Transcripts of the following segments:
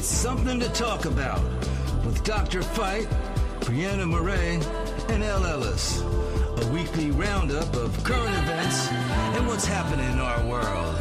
something to talk about with Dr. Fight, Brianna Murray, and Elle Ellis. A weekly roundup of current events and what's happening in our world.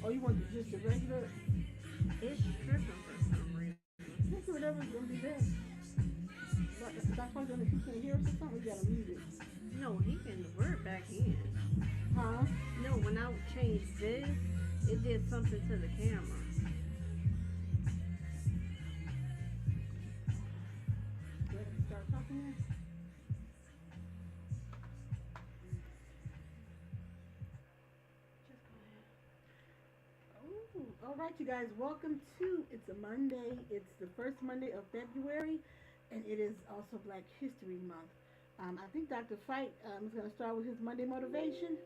Oh, you want just the regular? It's tripping for some reason. Just whatever's gonna be best. But that's why if you can't hear us or something, we gotta mute it. No, he can word back in. Huh? No, when I changed this, it did something to the camera. Ready to start talking now? All right, you guys, welcome to It's a Monday. It's the first Monday of February, and it is also Black History Month. I think Dr. Fight is going to start with his Monday motivation.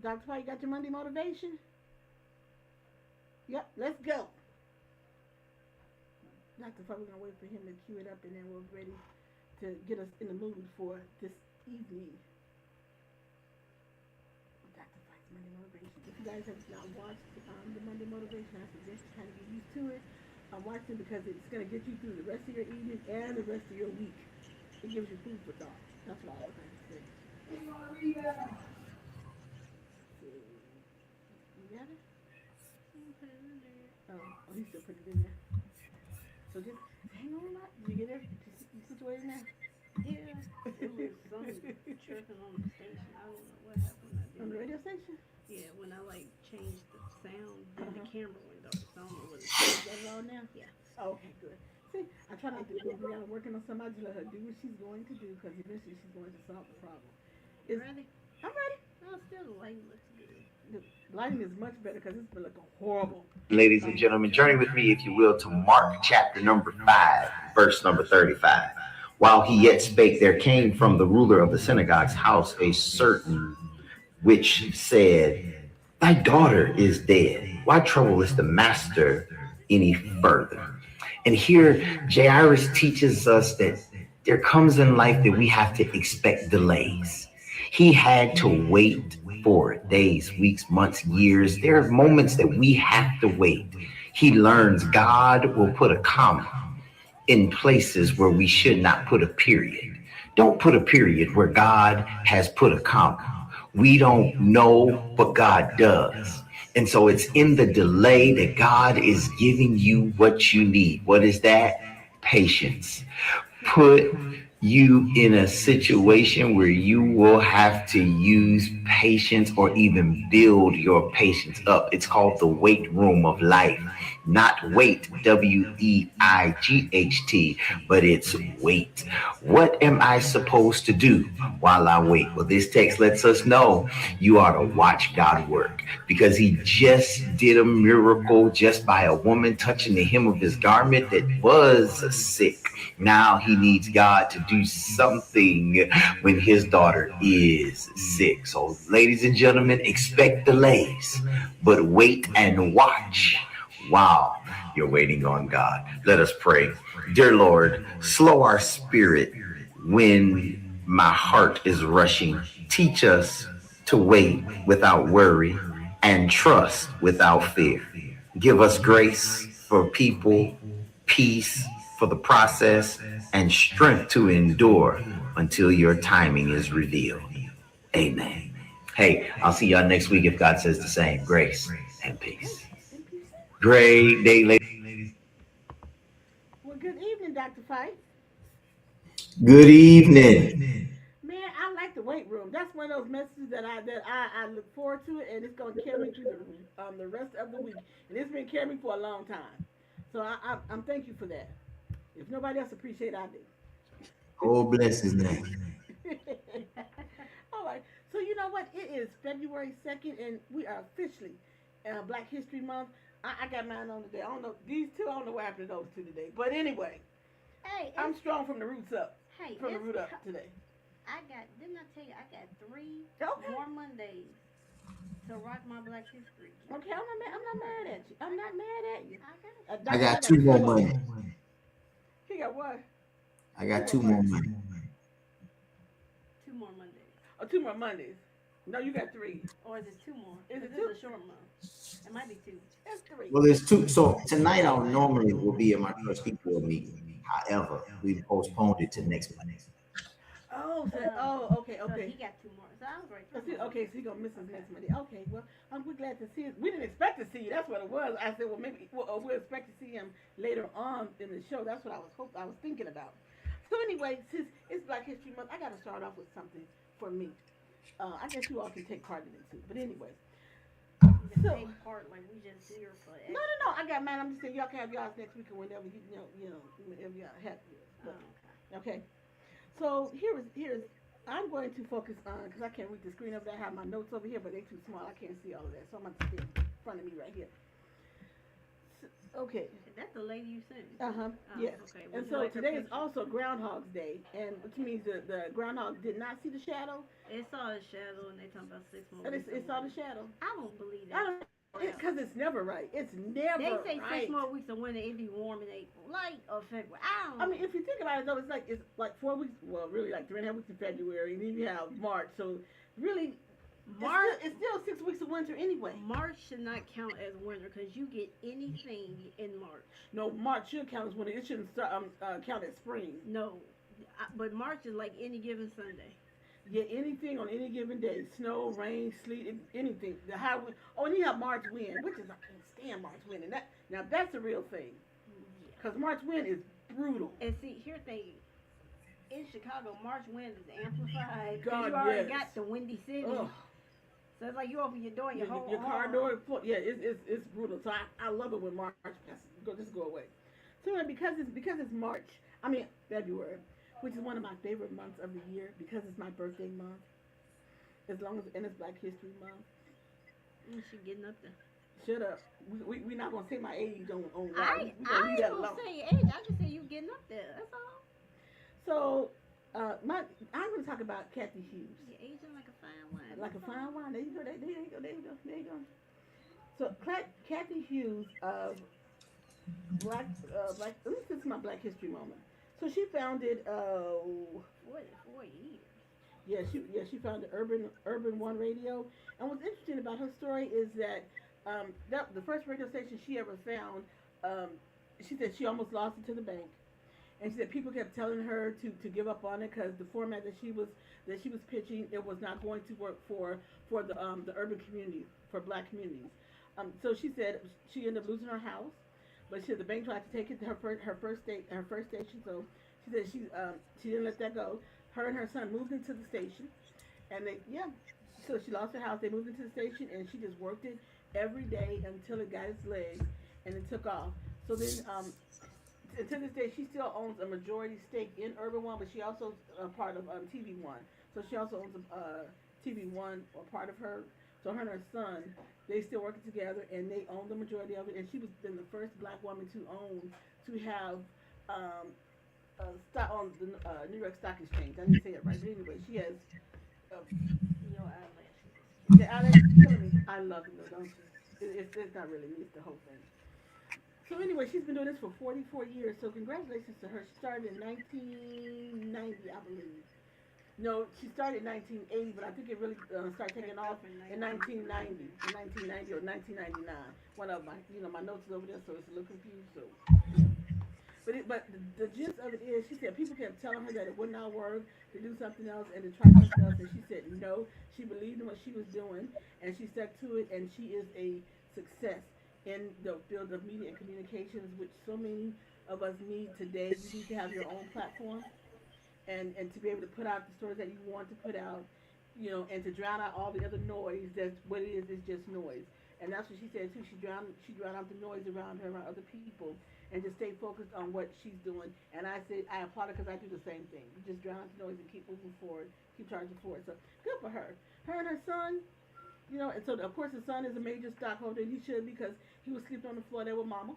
Dr. Fight, you got your Monday motivation? Yep, let's go. Dr. Fight, we're going to wait for him to cue it up, and then we're ready to get us in the mood for this evening. Dr. Fight's Monday motivation. If you guys have not watched the Monday motivation, I suggest you kind of get used to it. Watch it because it's going to get you through the rest of your evening and the rest of your week. It gives you food for thought. That's what I was going to say. Hey, Marita. You got it? Put it in there. He still put it in there. So just hang on up. You get it? You situated now? Yeah, it was something tripping on the station. I don't know what happened. I On the didn't. radio station? Yeah, when I like changed the sound, then the Uh-huh. camera went dark. So I don't know what it Is is. that it all now? Yeah. Oh, okay, good. See, I try not to when Brianna working on something, I just let her do what she's going to do because eventually she's going to solve the problem. You Is ready? I'm ready. No, still the light looks good. The lighting is much better because it's been looking horrible. Ladies and gentlemen, journey with me, if you will, to Mark chapter number 5, verse number 35. While he yet spake, there came from the ruler of the synagogue's house a certain which said, Thy daughter is dead. Why troublest the master any further? And here, Jairus teaches us that there comes in life that we have to expect delays. He had to wait for days, weeks, months, years. There are moments that we have to wait. He learns God will put a comma in places where we should not put a period. Don't put a period where God has put a comma. We don't know, but God does. And so it's in the delay that God is giving you what you need. What is that? Patience. Put you in a situation where you will have to use patience or even build your patience up. It's called the weight room of life. Not wait, WEIGHT, but it's wait. What am I supposed to do while I wait? Well, this text lets us know you ought to watch God work because he just did a miracle just by a woman touching the hem of his garment that was sick. Now he needs God to do something when his daughter is sick. So, ladies and gentlemen, expect delays, but wait and watch. Wow, you're waiting on God. Let us pray. Dear Lord, slow our spirit when my heart is rushing. Teach us to wait without worry and trust without fear. Give us grace for people, peace for the process, and strength to endure until your timing is revealed. Amen. Hey, I'll see y'all next week if God says the same. Grace and Grace peace. and peace. Great day, ladies. Well, good evening, Dr. Fight. Good evening. Man, I like the weight room. That's one of those messages that I look forward to, and it's gonna carry me through the rest of the week, and it's been carrying me for a long time. So I'm thank you for that. If nobody else appreciate, I do. Oh, bless his name. All right. So you know what? It is February 2nd, and we are officially Black History Month. I got mine on today. I don't know these two. I don't know what happened to those two today. But anyway, Hey, I'm strong from the roots up. hey, From the root up today. didn't I tell you I got 3 Okay. more Mondays to rock my Black History? Okay. I'm not mad at you. I'm not mad at you. I got I Doctor, got got two more two of them. money. He got what? I Two got more two more Mondays. money. 2 more Mondays. Oh, 2 more Mondays. No, you got 3. Or is it 2 more? Is it This 2? is a short month. It might be 2. That's 3. Well, there's two. So tonight I normally will be in my trustee board meeting. However, we postponed it to next Monday. Okay, So okay. he got 2 more. So I was right. Okay, so you're gonna miss us next Monday. Okay, well, we're glad to see you. We didn't expect to see you. That's what it was. I said, well, maybe we'll expect to see him later on in the show. That's what I was thinking about. So anyway, since it's Black History Month, I got to start off with something for me. I guess you all can take part in it too. But anyway, You can so take part like we just here for no, no, no. I got mine. I'm just saying y'all can have y'all's next week or whenever whenever y'all have yours. Oh, But okay. okay. So here's I'm going to focus on because I can't read the screen over there. I have my notes over here, but they're too small. I can't see all of that. So I'm going to stick in front of me right here. Okay. That's the lady you sent. Uh-huh. Oh, Yes. okay. And Would you so like her today is picture? also Groundhog's Day, and which means the groundhog did not see the shadow, It saw a shadow, and they talking about 6 more and weeks. it saw the shadow. I don't believe I that. don't because it's never right. It's never They say right. 6 more weeks of winter. It be warm in April, like or February. I don't. I mean, if you think about it, though, it's like 4 weeks. Well, really, like 3.5 weeks in February, and then you have March. So really, March it's still 6 weeks of winter anyway. March should not count as winter because you get anything in March. No, March should count as winter. It shouldn't count as spring. No, but March is like any given Sunday. Yeah, anything on any given day, snow, rain, sleet, anything. The high wind. Oh, and you have March wind, which is I can't stand March wind, and Now that's a real thing. Yeah. Because March wind is brutal. And see, here thing in Chicago, March wind is amplified because God, you already yes. got the windy city. Ugh. So it's like you open your door and Your car door, yeah, it's brutal. So I love it when March passes. Just go away. So anyway, because it's March, I mean February, which is one of my favorite months of the year because it's my birthday month. As long as and it's Black History Month. She getting up there. Shut up. We not gonna say my age on I we gonna leave that ain't alone. gonna say your age. I just say you getting up there. That's all. So I'm gonna talk about Kathy Hughes. You're aging like a fine wine. Like a fine wine. There you go. There you go. There you go. There you go. So Kathy Hughes of Black. At least this is my Black History moment. So she founded. 44 years. She founded Urban One Radio. And what's interesting about her story is that the first radio station she ever found. She said she almost lost it to the bank. And she said people kept telling her to give up on it because the format that she was pitching, it was not going to work for the urban community, for Black communities. So she said she ended up losing her house, but she said the bank tried to take it to her first station. So she said she didn't let that go. Her and her son moved into the station, and so she lost her house. They moved into the station, and she just worked it every day until it got its legs, and it took off. So then to this day, she still owns a majority stake in Urban One, but she also part of TV One. So she also owns TV One, or part of her. So her and her son, they still working together, and they own the majority of it. And she was then the first Black woman to have stock on the New York Stock Exchange. I didn't say it right, but anyway, she has. Your eyelashes. The eyelashes killing me. I love them though, don't you? It's not really me. It's the whole thing. So anyway, she's been doing this for 44 years. So congratulations to her. She started in 1990, I believe. No, she started in 1980, but I think it really started taking off in 1990 or 1999. One of my notes is over there, so it's a little confused. So, but the gist of it is, she said people kept telling her that it would not work, to do something else and to try something else, and she said no. She believed in what she was doing, and she stuck to it, and she is a success in the field of media and communications, which so many of us need today. You need to have your own platform. And to be able to put out the stories that you want to put out, and to drown out all the other noise. That's what it is just noise. And that's what she said too. She drowned out the noise around her, around other people, and just stay focused on what she's doing. And I said I applaud her because I do the same thing. You just drown out the noise and keep moving forward, keep charging forward. So good for her. Her and her son, and so of course the son is a major stockholder, and he should because he was sleeping on the floor there with Mama,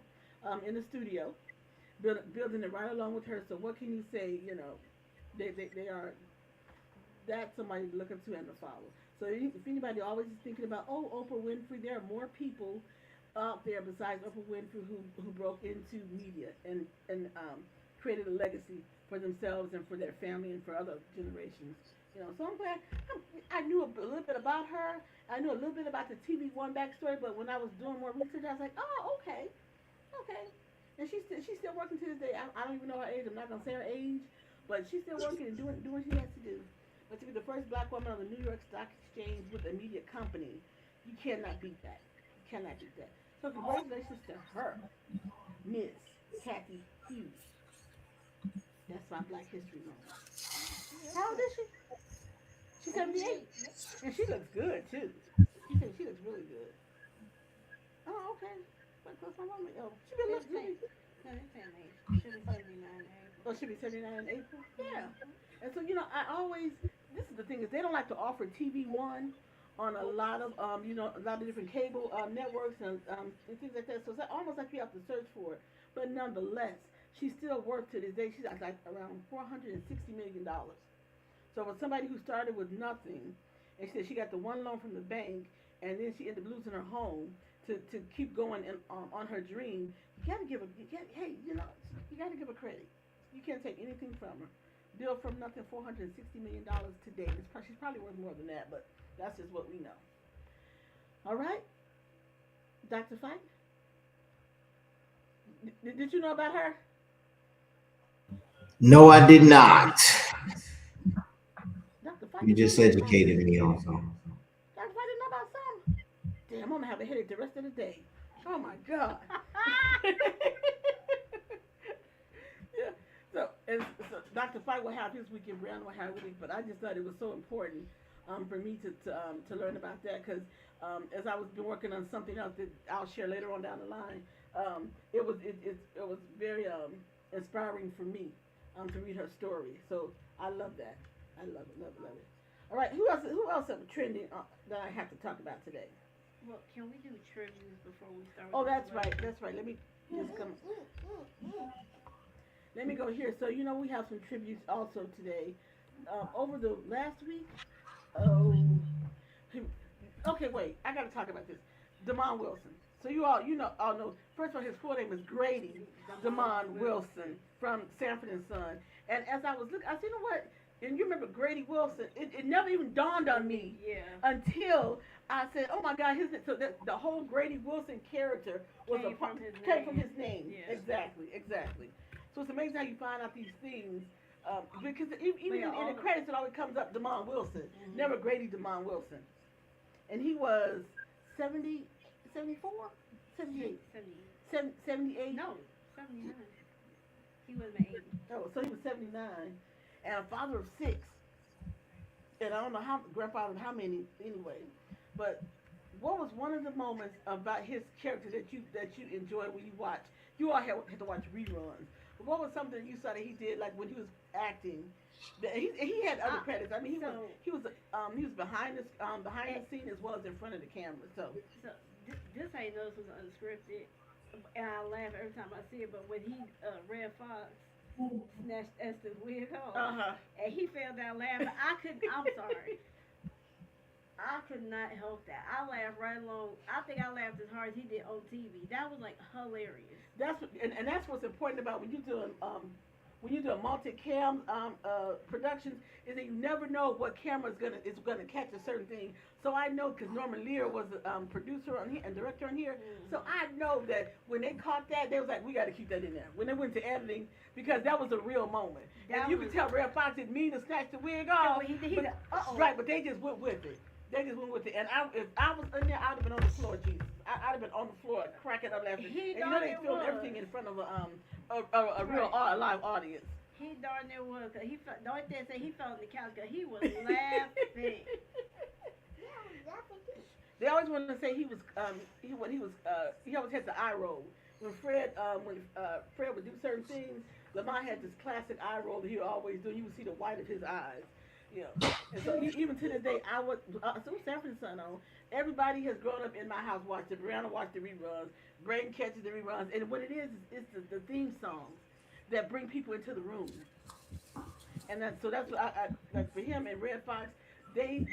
in the studio, building it right along with her. So what can you say? They are, that's somebody to look up to and to follow. So if anybody always is thinking about, Oprah Winfrey, there are more people out there besides Oprah Winfrey who broke into media and created a legacy for themselves and for their family and for other generations. So I'm glad. I knew a little bit about her. I knew a little bit about the TV One backstory, but when I was doing more research, I was like, okay. And she's still working to this day. I don't even know her age. I'm not gonna say her age. But she's still working and doing what she has to do. But to be the first Black woman on the New York Stock Exchange with a media company, you cannot beat that. So congratulations to her, Miss Kathy Hughes. That's my Black History moment. How old is she? She's 78. And she looks good, too. She looks really good. Oh, okay. But close my mama. Oh, she been looking. No, it's in age. She'll be 79 in April. Oh, she'll be 79 in April? Yeah. And so, this is the thing, is they don't like to offer TV One on a lot of, a lot of different cable networks and things like that. So it's almost like you have to search for it. But nonetheless, she's still worth to this day. She's like around $460 million. So for somebody who started with nothing, and she said she got the one loan from the bank, and then she ended up losing her home to keep going on her dream, you got to give her, you got to give her credit. You can't take anything from her. Built from nothing, $460 million today. She's probably worth more than that, but that's just what we know. All right, Dr. Fight. Did you know about her? No, I did not. Dr. Fight, You just educated me on something. Dr. Fight didn't know about some. Damn, I'm gonna have a headache the rest of the day. Oh my God. Yeah. So Dr. Fight will have his week and Brown will have his week, but I just thought it was so important for me to learn about that because as I was been working on something else that I'll share later on down the line, it was very inspiring for me to read her story. So I love that. I love it, love it, love it. All right, who else is trending that I have to talk about today? Well, can we do tributes before we start? Oh, that's right. That's right. Let me just come. Let me go here. So we have some tributes also today. Over the last week. Oh, okay. Wait, I got to talk about this. Demond Wilson. So all know. First of all, his full name is Grady Demond Wilson from Sanford and Son. And as I was looking, I said, you know what? And you remember Grady Wilson? It never even dawned on me until I said, "Oh my God!" So the whole Grady Wilson character came from his name. Yeah. Exactly, exactly. So it's amazing how you find out these things because even in the credits it always comes up Demond Wilson, never Grady Demond Wilson, and he was 70, 74, 78, 78. No, 79. He was 80. Oh, so he was 79. And a father of 6, and I don't know how grandfather how many anyway, but what was one of the moments about his character that you enjoyed when you watch? You all had to watch reruns. But what was something you saw that he did like when he was acting? He had other credits. I mean, he was behind the scene as well as in front of the camera. So this how you know this was unscripted, and I laugh every time I see it. But when he Red Fox snatched Esther's wig off, and he fell down laughing. I'm sorry. I could not help that. I laughed right along. I think I laughed as hard as he did on TV. That was like hilarious. That's what's important about when you do a multi-cam productions is that you never know what camera is gonna catch a certain thing. So I know because Norman Lear was a producer on here and director on here. So I know that when they caught that, they was like, we got to keep that in there. When they went to editing, because that was a real moment. And you could tell Red Fox didn't mean to snatch the wig off. Right, but they just went with it. They just went with it. And if I was in there, I'd have been on the floor, Jesus. I'd have been on the floor cracking up laughing. And they filmed everything in front of a real live audience. He darn near was. Cause the only thing I say he fell on the couch because he was laughing. They always wanted to say he always had the eye roll. When Fred would do certain things, Lamont had this classic eye roll that he would always do. You would see the white of his eyes. And so even to this day, so Sanford and Son on. Everybody has grown up in my house watching it. Brianna watched the reruns. Braden catches the reruns. And what it is it's the theme songs that bring people into the room. And that's what like for him and Red Fox, they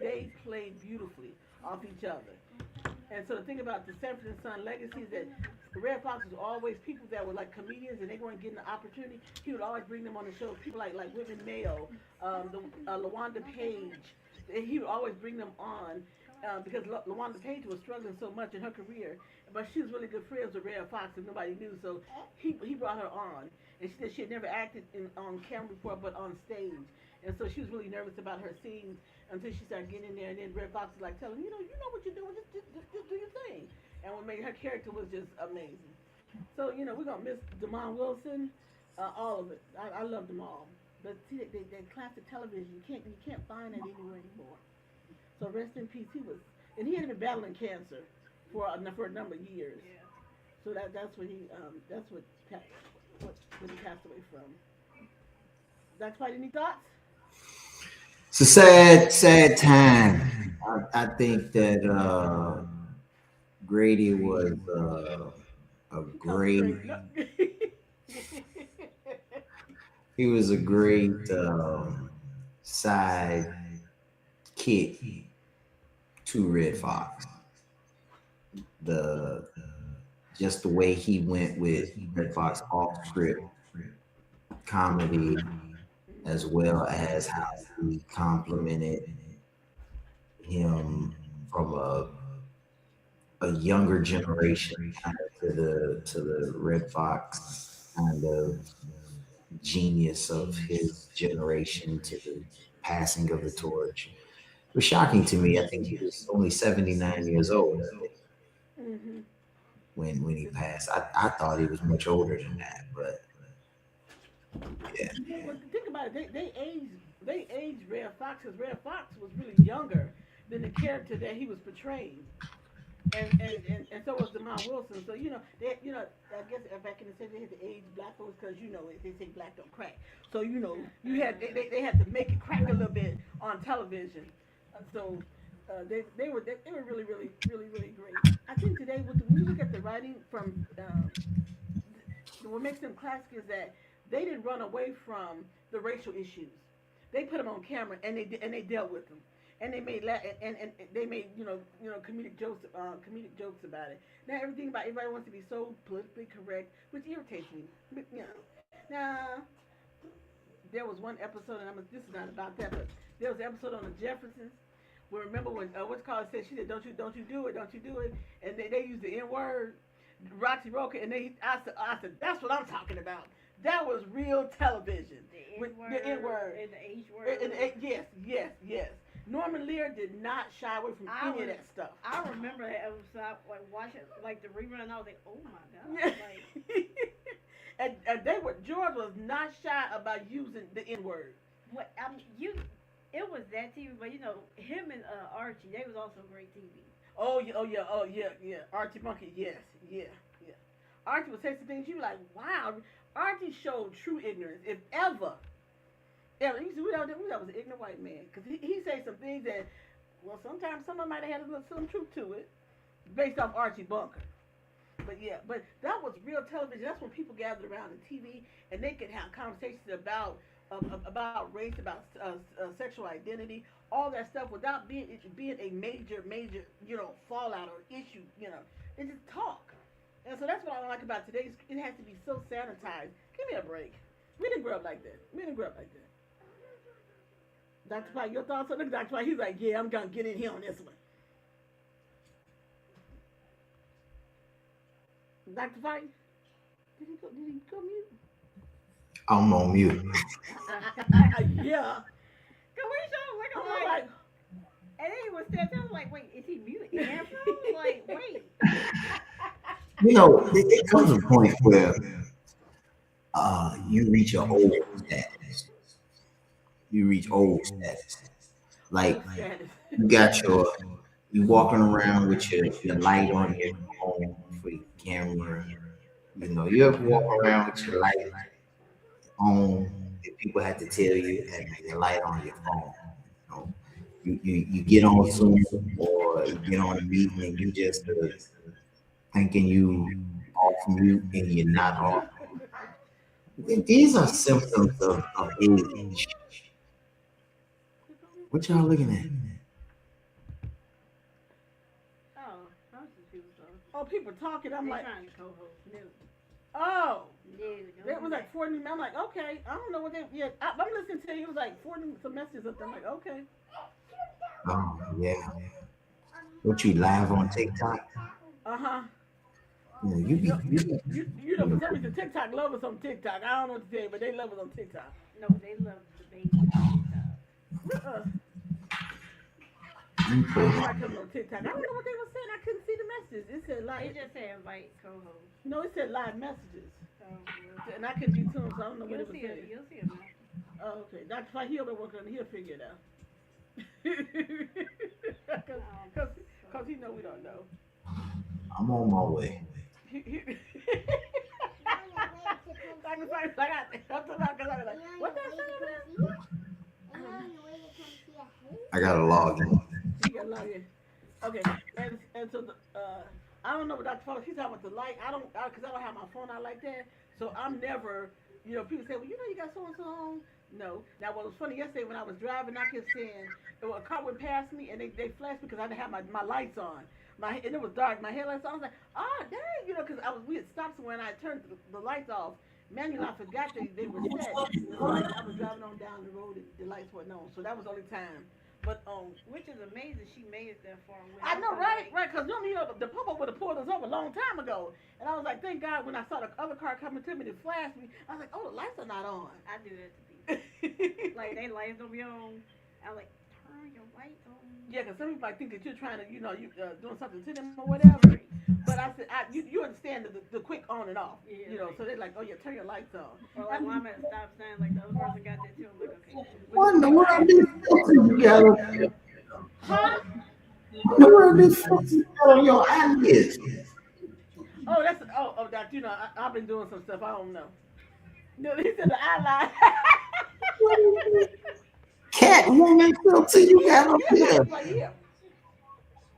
played beautifully off each other. And so the thing about the Sanford and Son legacy is that Red Fox was always people that were like comedians and they weren't getting the opportunity. He would always bring them on the show. People like Whitman Mayo, LaWanda Page. He would always bring them on because LaWanda Page was struggling so much in her career, but she was really good friends with Red Fox and nobody knew. So he brought her on, and she said she had never acted on camera before, but on stage. And so she was really nervous about her scenes until she started getting in there. And then Red Fox was like telling her, you know what you're doing, just do your thing. And what made her character was just amazing. So, we're going to miss Demond Wilson, all of it. I love them all. But see, that classic television, you can't find that anywhere anymore. So rest in peace. He had been battling cancer for a number of years. Yeah. So that's what he passed away from. That's quite any thoughts? It's a sad time. I think that Grady was a great. He was a great side kid to Red Fox. Just the way he went with Red Fox off script comedy, as well as how he complimented him from a younger generation kind of to the Red Fox kind of genius of his generation to the passing of the torch. It was shocking to me. I think he was only 79 years old. Mm-hmm. when he passed. I thought he was much older than that, but yeah. Well, think about it. They aged Red Fox because Red Fox was really younger than the character that he was portraying. And so was Demond Wilson. So I guess back in the 70s they had to age black folks because they say black don't crack. So they had to make it crack a little bit on television. So they were really really really really great. I think today when you look at the writing from what makes them classic is that they didn't run away from the racial issues. They put them on camera and they dealt with them and they made and they made comedic jokes about it. Now everybody wants to be so politically correct, which irritates me. Now there was one episode, and this is not about that, but there was an episode on the Jeffersons. Well, remember when what's called said she said don't you do it, and they used the N word, Roxy Roker, and I said that's what I'm talking about. That was real television. The N word and the H word. Yes. Norman Lear did not shy away from any of that stuff. I remember that episode, like watching like the rerun. I was like, oh my god. Like, and George was not shy about using the N word. What I mean, it was that TV, but him and Archie, they was also great TV. Oh yeah. Archie Monkey, yes. Archie would say some things you were like, wow. Archie showed true ignorance, if ever. Yeah, we that was an ignorant white man, because he said some things that, well, sometimes someone might have had some truth to it, based off Archie Bunker. But that was real television. That's when people gathered around the TV and they could have conversations about race, about sexual identity, all that stuff without being a major fallout or issue. They just talk. And so that's what I like about today. It has to be so sanitized. Give me a break. We didn't grow up like that. Dr. Pike, your thoughts on it? Dr. Pike, he's like, yeah, I'm going to get in here on this one. Dr. Pike? Did he go mute? I'm on mute. Yeah. Cause we showed like, and then he was still telling like, wait, is he mute? And I was like, wait. It comes a point where you reach an old status. Like you walking around with your light on your phone for your camera. You ever walk around with your light on? People had to tell you and your light on your phone. You get on Zoom or you get on a meeting and you just thinking you off mute and you're not off. These are symptoms of age. What y'all looking at? People talking. I'm like, trying to co-host new. Oh. Yeah, it was like 40. I'm like, okay. I don't know what they. Yeah, I'm listening to you. It was like 40 some messages up there. I'm like, okay. Oh yeah. What you live on TikTok? Uh-huh. Yeah, for some reason TikTok love us on TikTok. I don't know what to tell you, but they love us on TikTok. No, they love the baby on TikTok. I on TikTok. I don't know what they were saying. I couldn't see the messages. It said live. It just said invite co-host. No, it said live messages. And I couldn't do too, so I don't know what it was saying. You'll see it. Oh, okay. Dr. Fahey, he'll be working on it. He'll figure it out. Because he know we don't know. I'm on my way. I gotta log in. You gotta log in. Okay, and so I don't know what Dr. Fowler, she's talking about the light. Because I don't have my phone out like that. So I'm never, people say, well, you got so-and-so on. No. Now, what was funny yesterday when I was driving, I kept saying, a car went past me and they flashed because I didn't have my lights on. And it was dark. My headlights on. I was like, oh, dang, because we had stopped somewhere and I turned the lights off. Manually, I forgot they were set. So I was driving on down the road and the lights weren't on. So that was the only time. But which is amazing, she made it that far. I know, right? Because normally the pop-up would have pulled us over a long time ago. And I was like, thank God when I saw the other car coming to me to flash me, I was like, oh, the lights are not on. I do that to people. Like, they lights don't be on. I'm like, turn turn your light on. Yeah, because some people think that you're trying to, you doing something to them or whatever. But I said, you understand the quick on and off, so they're like, oh yeah, turn your lights on. Or like when I'm at a stop sign, like the other person got that too. I'm like, okay. What in the world this filter you got on? Huh? What in the world this filter you got on your eyelids? Oh, Doc, I've been doing some stuff. I don't know. No, he said the eyeliner. Catwoman filter you got on here.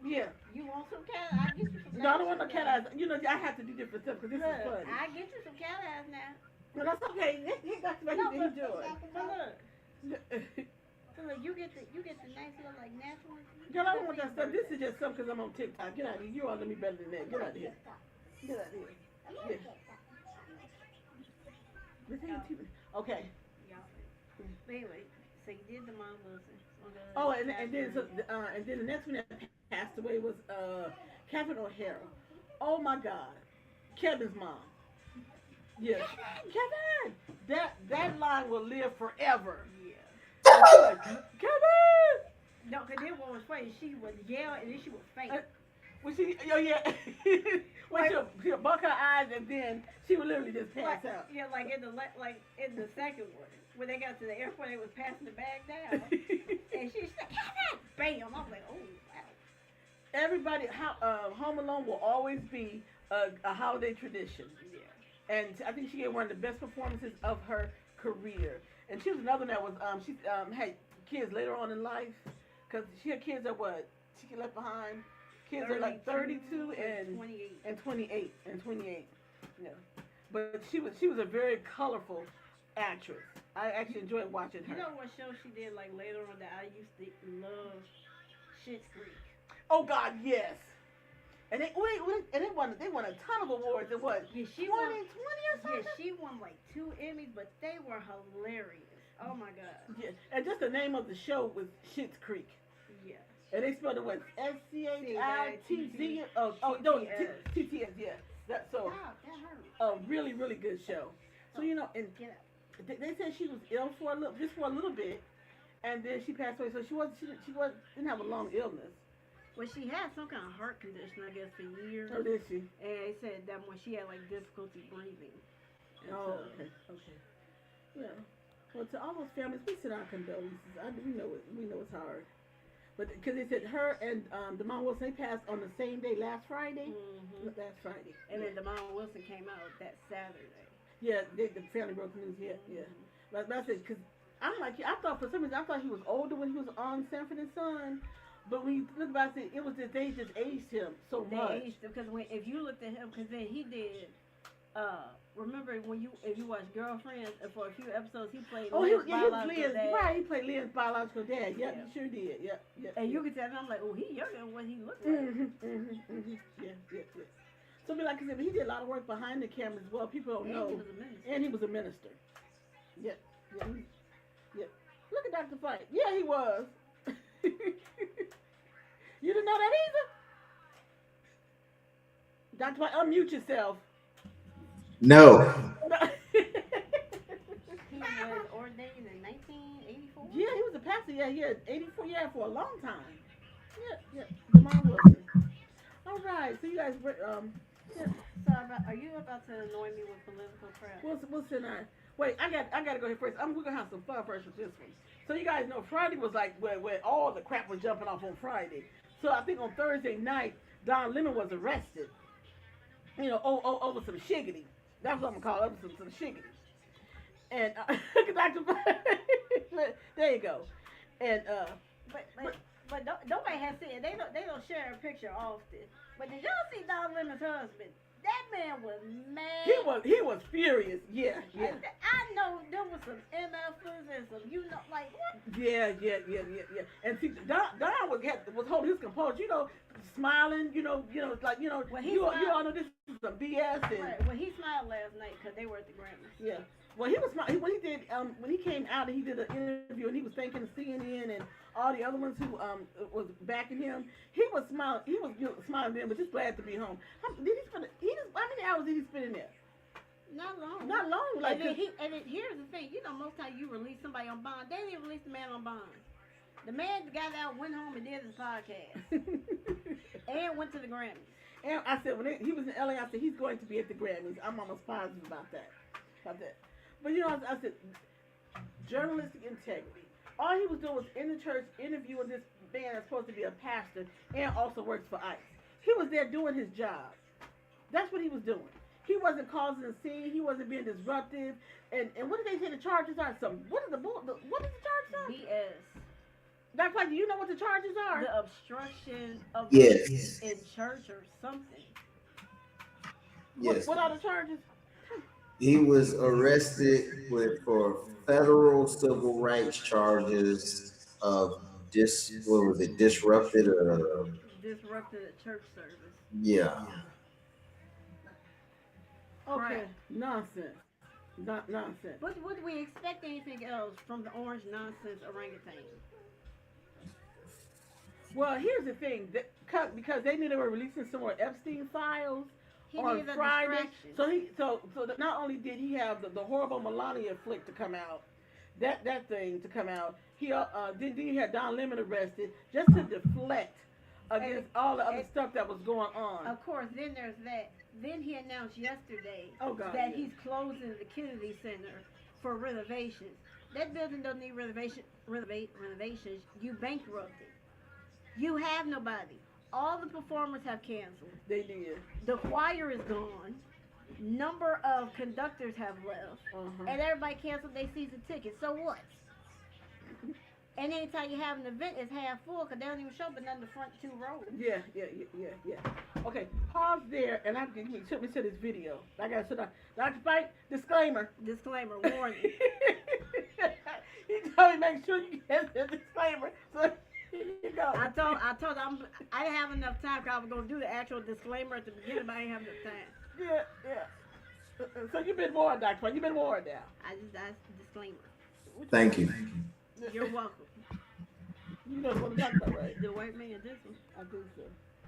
Yeah. You want some cat? I get you some. No, I don't want no cat eyes. I have to do different stuff because this is fun. I get you some cat eyes now. No, that's okay. He got to make it enjoy. So look, you get the nice little like natural ones. Girl, I don't want that stuff. This is just stuff because I'm on TikTok. Get out of here. You all know me better than that. Get out of here. Get out of here. Yeah. Okay. But anyway, so you did the Mom Wilson. Oh, and then the next one that passed away was Catherine O'Hara. Oh my God, Kevin's mom. Yes, Kevin. That line will live forever. Yeah. Kevin. No, because then what was funny, she would yell and then she would faint. When she'll buck her eyes and then she would literally just pass out. Yeah, like in the second one. When they got to the airport, they was passing the bag down. And she said, Kevin! Bam! I was like, oh, wow. Everybody, Home Alone will always be a holiday tradition. Yeah. And I think she had one of the best performances of her career. And she was another one that was, she had kids later on in life. Because she had kids that she left behind. Kids are like 32 and 28. Yeah. But she was a very colorful actress. I actually enjoyed watching her. You know what show she did like later on that I used to love? Schitt's Creek. Oh God, yes. And they won a ton of awards. It was 20 or something. Yeah, she won like 2 Emmys, but they were hilarious. Oh my God. Yeah, and just the name of the show was Schitt's Creek. Yeah. And they spelled it with SCHITZ. Oh no, TTS. Yeah. So a really really good show. So and they said she was ill for a little bit, and then she passed away. So she didn't have a long illness. Well, she had some kind of heart condition, I guess, for years. Oh, did she? And they said that when she had like difficulty breathing. And okay. Yeah. Well, to all those families, we send our condolences. We know it's hard. But because they said her and Damon Wilson, they passed on the same day last Friday. Mm-hmm. Last Friday. And then Damon Wilson came out that Saturday. Yeah, the family broke the news. Yeah. But I said, because I thought for some reason, I thought he was older when he was on Sanford and Son. But when you look about it, it was that they just aged him so much. They aged him, because if you looked at him, because then he did, remember if you watched Girlfriends, for a few episodes, he played Lynn's biological dad. Right, he played Lynn's biological dad. Yep, he sure did. Yep. And you could tell, and I'm like, oh, he younger than what he looked like. Yeah. So, like I said, he did a lot of work behind the camera as well. People don't know. And he was a minister. Yeah. Look at Dr. Fight. Yeah, he was. You didn't know that either? Dr. Fight, unmute yourself. No. He was ordained in 1984? Yeah, he was a pastor. Yeah, 84. Yeah, for a long time. Yeah. Damon Wilson. All right, so you guys, So are you about to annoy me with political crap? We'll sit down. Wait, I got to go here first. We're gonna have some fun first with this one. So you guys know Friday was like where all the crap was jumping off on Friday. So I think on Thursday night, Don Lemon was arrested. Over some shiggity. That's what I'm gonna call it, over some shiggity. And there you go. And but nobody has seen it. They don't share a picture often. But did y'all see Don Lemon's husband? That man was mad. He was furious. Yeah. I know there was some MFers and some like what? Yeah. And see, Don was holding his composure. Smiling. Like when you all know this is some BS. And, right. When he smiled last night because they were at the Grammys. Yeah. Well, he was smiling when he did when he came out and he did an interview and he was thanking CNN and all the other ones who was backing him. He was smiling. He was smiling then, but just glad to be home. How many hours did he spend in there? Not long. Like, and then here's the thing. Most times you release somebody on bond. They didn't release the man on bond. The man got out, went home, and did his podcast, and went to the Grammys. And I said when he was in LA, I said he's going to be at the Grammys. I'm almost positive about that. But you know, I said journalistic integrity. All he was doing was in the church interviewing this man that's supposed to be a pastor and also works for ICE. He was there doing his job. That's what he was doing. He wasn't causing a scene. He wasn't being disruptive. And what did they say the charges are? What are the charges are? BS. Dr. White, do you know what the charges are? The obstruction of Yes. in church or something. Yes. What are the charges? He was arrested for federal civil rights charges of disrupted a church service. Yeah. Okay. Right. Nonsense. Nonsense. But would we expect anything else from the orange nonsense orangutan? Well, here's the thing. Because they knew they were releasing some more Epstein files on Friday. So not only did he have the horrible Melania flick to come out, that thing to come out, he then he had Don Lemon arrested just to deflect against all the other stuff that was going on. Of course, then there's that. Then he announced yesterday that he's closing the Kennedy Center for renovations. That building doesn't need renovations. You bankrupted. You have nobody. All the performers have canceled. They did. The choir is gone. Number of conductors have left. And everybody canceled their season tickets. So what? And anytime you have an event, it's half full because they don't even show but none of the front two rows. Yeah. Okay, pause there, and you took me to this video. I got to sit down. Dr. Fight, disclaimer, warning. He told me make sure you get the disclaimer. So here you go. I told I didn't have enough time because I was going to do the actual disclaimer at the beginning, but I didn't have enough time. Yeah. So you've been warned, Dr. Fight. You've been warned now. That's disclaimer. Thank you. You're welcome. You know what I'm talking about, right? The white man did this. I do so.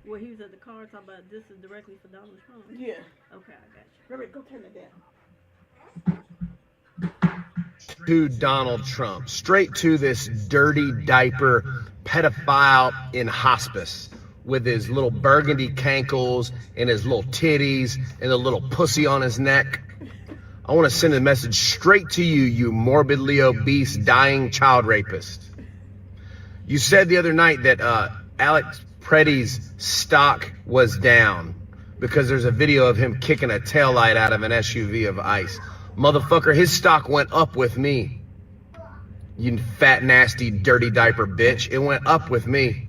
Well, he was at the car talking about this is directly for Donald Trump. Yeah. Okay, I got you. Remember, go turn it down. To Donald Trump, straight to this dirty diaper pedophile in hospice with his little burgundy cankles and his little titties and the little pussy on his neck. I want to send a message straight to you, you morbidly obese, dying child rapist. You said the other night that Alex Preddy's stock was down because there's a video of him kicking a taillight out of an SUV of ICE. Motherfucker, his stock went up with me. You fat, nasty, dirty diaper bitch. It went up with me.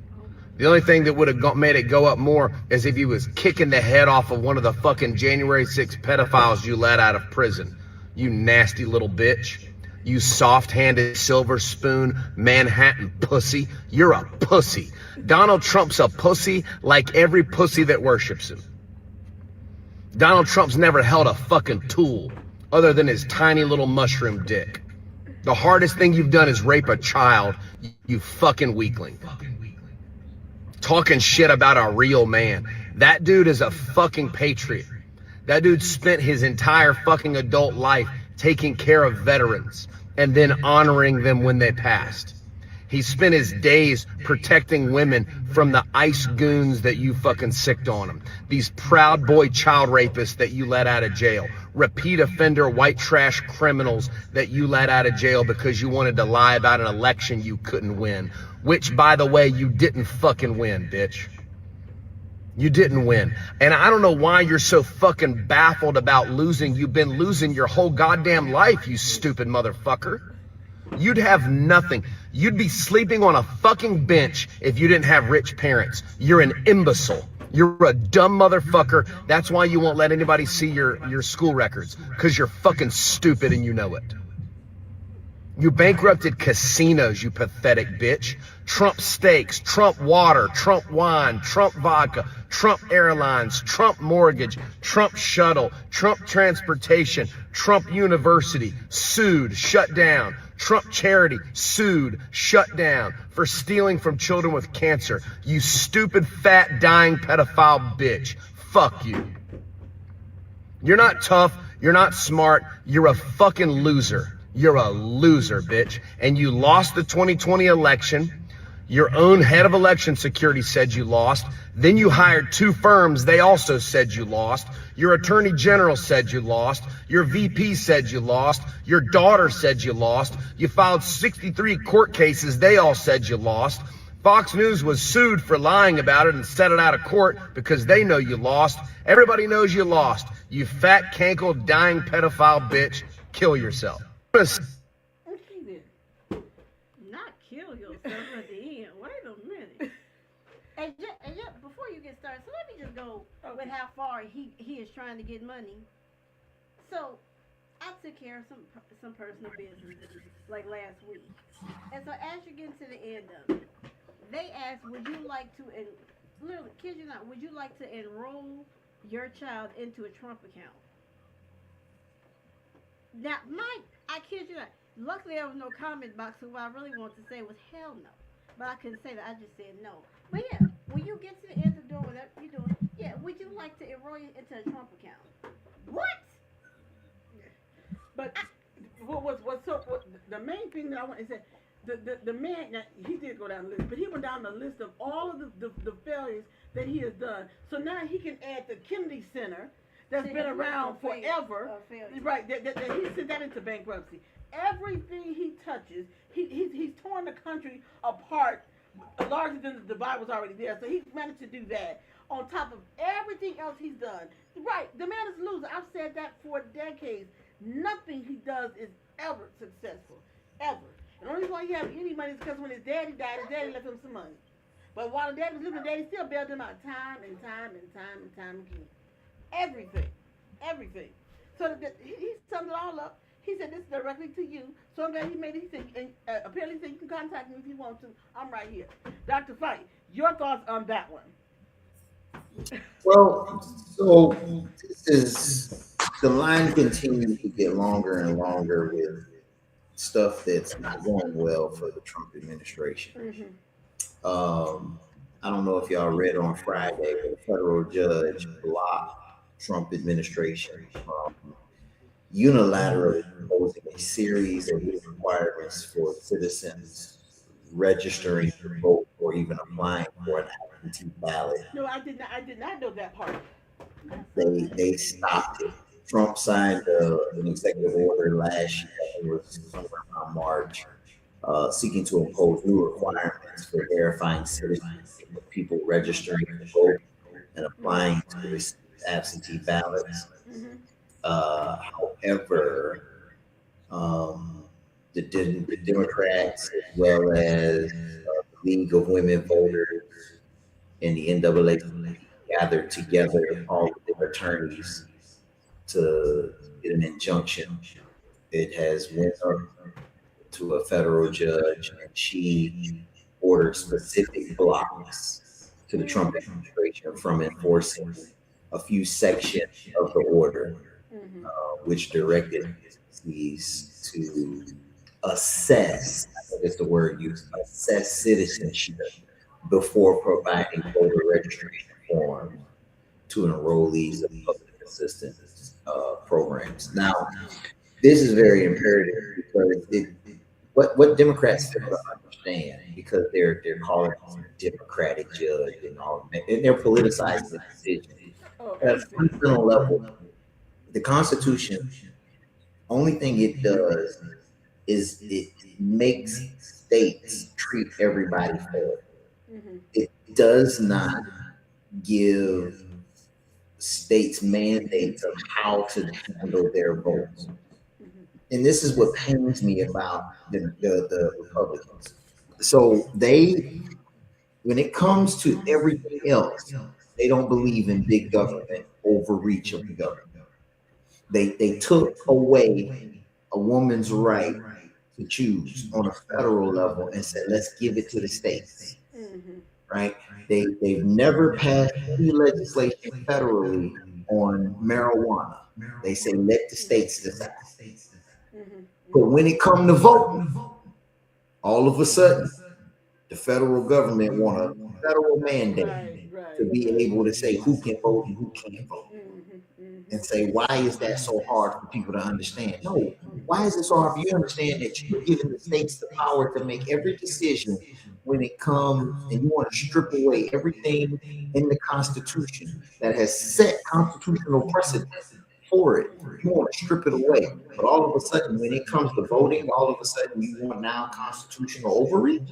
The only thing that would have made it go up more is if he was kicking the head off of one of the fucking January 6th pedophiles you let out of prison. You nasty little bitch. You soft-handed silver spoon Manhattan pussy. You're a pussy. Donald Trump's a pussy like every pussy that worships him. Donald Trump's never held a fucking tool other than his tiny little mushroom dick. The hardest thing you've done is rape a child, you fucking weakling. Talking shit about a real man. That dude is a fucking patriot. That dude spent his entire fucking adult life taking care of veterans and then honoring them when they passed. He spent his days protecting women from the ICE goons that you fucking sicked on him. These Proud Boy child rapists that you let out of jail. Repeat offender white trash criminals that you let out of jail because you wanted to lie about an election you couldn't win. Which, by the way, you didn't fucking win, bitch. You didn't win. And I don't know why you're so fucking baffled about losing. You've been losing your whole goddamn life, you stupid motherfucker. You'd have nothing. You'd be sleeping on a fucking bench if you didn't have rich parents. You're an imbecile. You're a dumb motherfucker. That's why you won't let anybody see your school records. Because you're fucking stupid and you know it. You bankrupted casinos, you pathetic bitch. Trump steaks, Trump water, Trump wine, Trump vodka, Trump airlines, Trump mortgage, Trump shuttle, Trump transportation, Trump university, sued, shut down. Trump charity, sued, shut down for stealing from children with cancer. You stupid, fat, dying pedophile bitch. Fuck you. You're not tough. You're not smart. You're a fucking loser. You're a loser, bitch. And you lost the 2020 election. Your own head of election security said you lost. Then you hired 2 firms. They also said you lost. Your attorney general said you lost. Your VP said you lost. Your daughter said you lost. You filed 63 court cases. They all said you lost. Fox News was sued for lying about it and set it out of court because they know you lost. Everybody knows you lost. You fat, cankled, dying pedophile bitch. Kill yourself. Not kill yourself at the end. Wait a minute. And just before you get started, so let me just go with how far he is trying to get money. So I took care of some personal business like last week, and so as you get to the end of it, they asked, "Would you like to?" And literally, kid you not, would you like to enroll your child into a Trump account? Now, I kid you not. Luckily, there was no comment box, so what I really wanted to say was hell no. But I couldn't say that. I just said no. But yeah, when you get to the end of the door, whatever you're doing, yeah, would you like to enroll you into a Trump account? What? But the main thing that I want is that the man, now, he did go down the list, but he went down the list of all of the failures that he has done. So now he can add the Kennedy Center that's been around forever. Right, that he sent that into bankruptcy. Everything he touches, he's torn the country apart larger than the Bible's already there. So he's managed to do that on top of everything else he's done. Right, the man is a loser. I've said that for decades. Nothing he does is ever successful, ever. And the only reason why he has any money is because when his daddy died, his daddy left him some money. But while the daddy was living, the daddy still bailed him out time and time again. Everything. So he summed it all up. He said, "This is directly to you." So I'm glad he made it. He said, and apparently he said, "You can contact me if you want to. I'm right here." Dr. Fight, your thoughts on that one? Well, so this is, the line continues to get longer and longer with stuff that's not going well for the Trump administration. Mm-hmm. I don't know if y'all read on Friday, but a federal judge blocked Trump administration from unilaterally imposing a series of requirements for citizens registering to vote or even applying for an absentee ballot. No, I did not know that part. They stopped it. Trump signed an executive order last year, it was somewhere around March, seeking to impose new requirements for verifying citizens, people registering to vote and applying to receive absentee ballots. Mm-hmm. However, the Democrats, as well as the League of Women Voters and the NAACP, gathered together all of the attorneys to get an injunction. It has went up to a federal judge, and she ordered specific blocks to the Trump administration from enforcing a few sections of the order, which directed these to assess, I think it's the word used, assess citizenship before providing voter registration forms to enrollees of public assistance programs. Now, this is very imperative because what Democrats fail to understand, because they're calling it a Democratic judge and all, and they're politicizing the decision. At a fundamental level, the Constitution, only thing it does is it makes states treat everybody fair. Mm-hmm. It does not give states mandates of how to handle their votes. Mm-hmm. And this is what pains me about the Republicans. So when it comes to everything else, they don't believe in big government, overreach of the government. They took away a woman's right to choose on a federal level and said, let's give it to the states. Mm-hmm. Right? They've never passed any legislation federally on marijuana. They say let the states decide. Mm-hmm. But when it comes to voting, all of a sudden, the federal government want a federal mandate to be able to say who can vote and who can't vote. And say, why is that so hard for people to understand? No, why is it so hard for you to understand that you're giving the states the power to make every decision when it comes and you want to strip away everything in the Constitution that has set constitutional precedent for it. You want to strip it away. But all of a sudden, when it comes to voting, all of a sudden you want now constitutional overreach?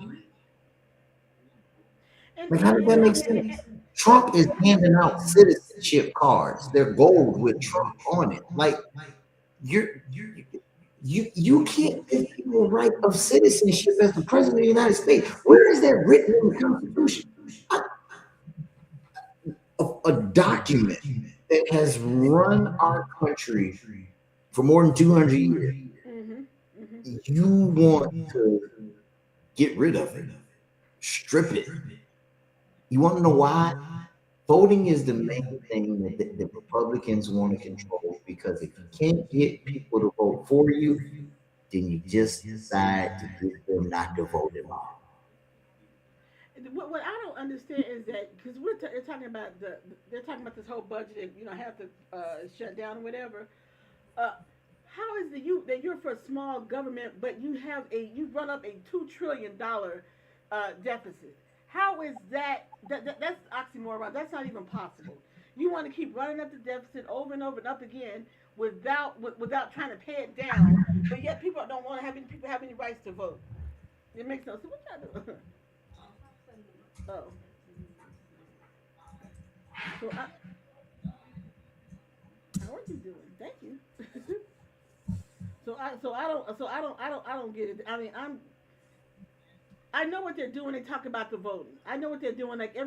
Like, how does that make sense? Trump is handing out citizenship cards. They're gold with Trump on it. Like, you can't give people a right of citizenship as the president of the United States. Where is that written in the Constitution? A document that has run our country for more than 200 years. You want to get rid of it, strip it. You want to know why? Voting is the main thing that the Republicans want to control, because if you can't get people to vote for you, then you just decide to get them not to vote at all. What I don't understand is that because they're talking about they're talking about this whole budget and have to shut down or whatever. How is that you're for small government, but you run up a $2 trillion deficit? How is that that's oxymoron? That's not even possible. You want to keep running up the deficit over and over and up again without trying to pay it down, but yet people don't want to have any rights to vote. It makes no sense. What y'all doing? Oh. So how are you doing? Thank you. I don't get it. I mean, I know what they're doing. They talk about the voting. I know what they're doing. Like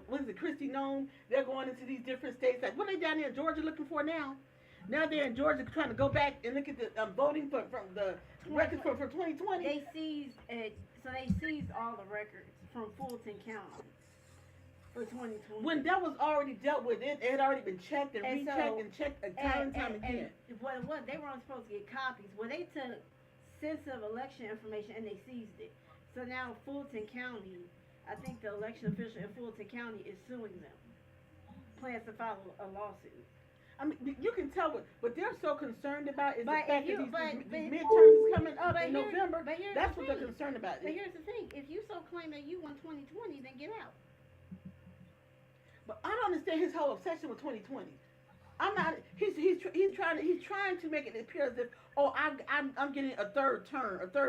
what is it, Christy Nome? They're going into these different states. Like what are they down there in Georgia looking for now? Now they're in Georgia trying to go back and look at the voting from the records for 2020. They seized all the records from Fulton County for 2020. When that was already dealt with, it had already been checked and rechecked and checked time and time again. What they weren't supposed to get copies. Well, they took sensitive election information and they seized it. So now Fulton County, I think the election official in Fulton County is suing them, plans to file a lawsuit. I mean, you can tell what they're so concerned about is the fact that these midterms is coming up in November. That's what they're concerned about. But here's the thing: if you so claim that you won 2020, then get out. But I don't understand his whole obsession with 2020. I'm not. He's trying to make it appear as if I'm getting a third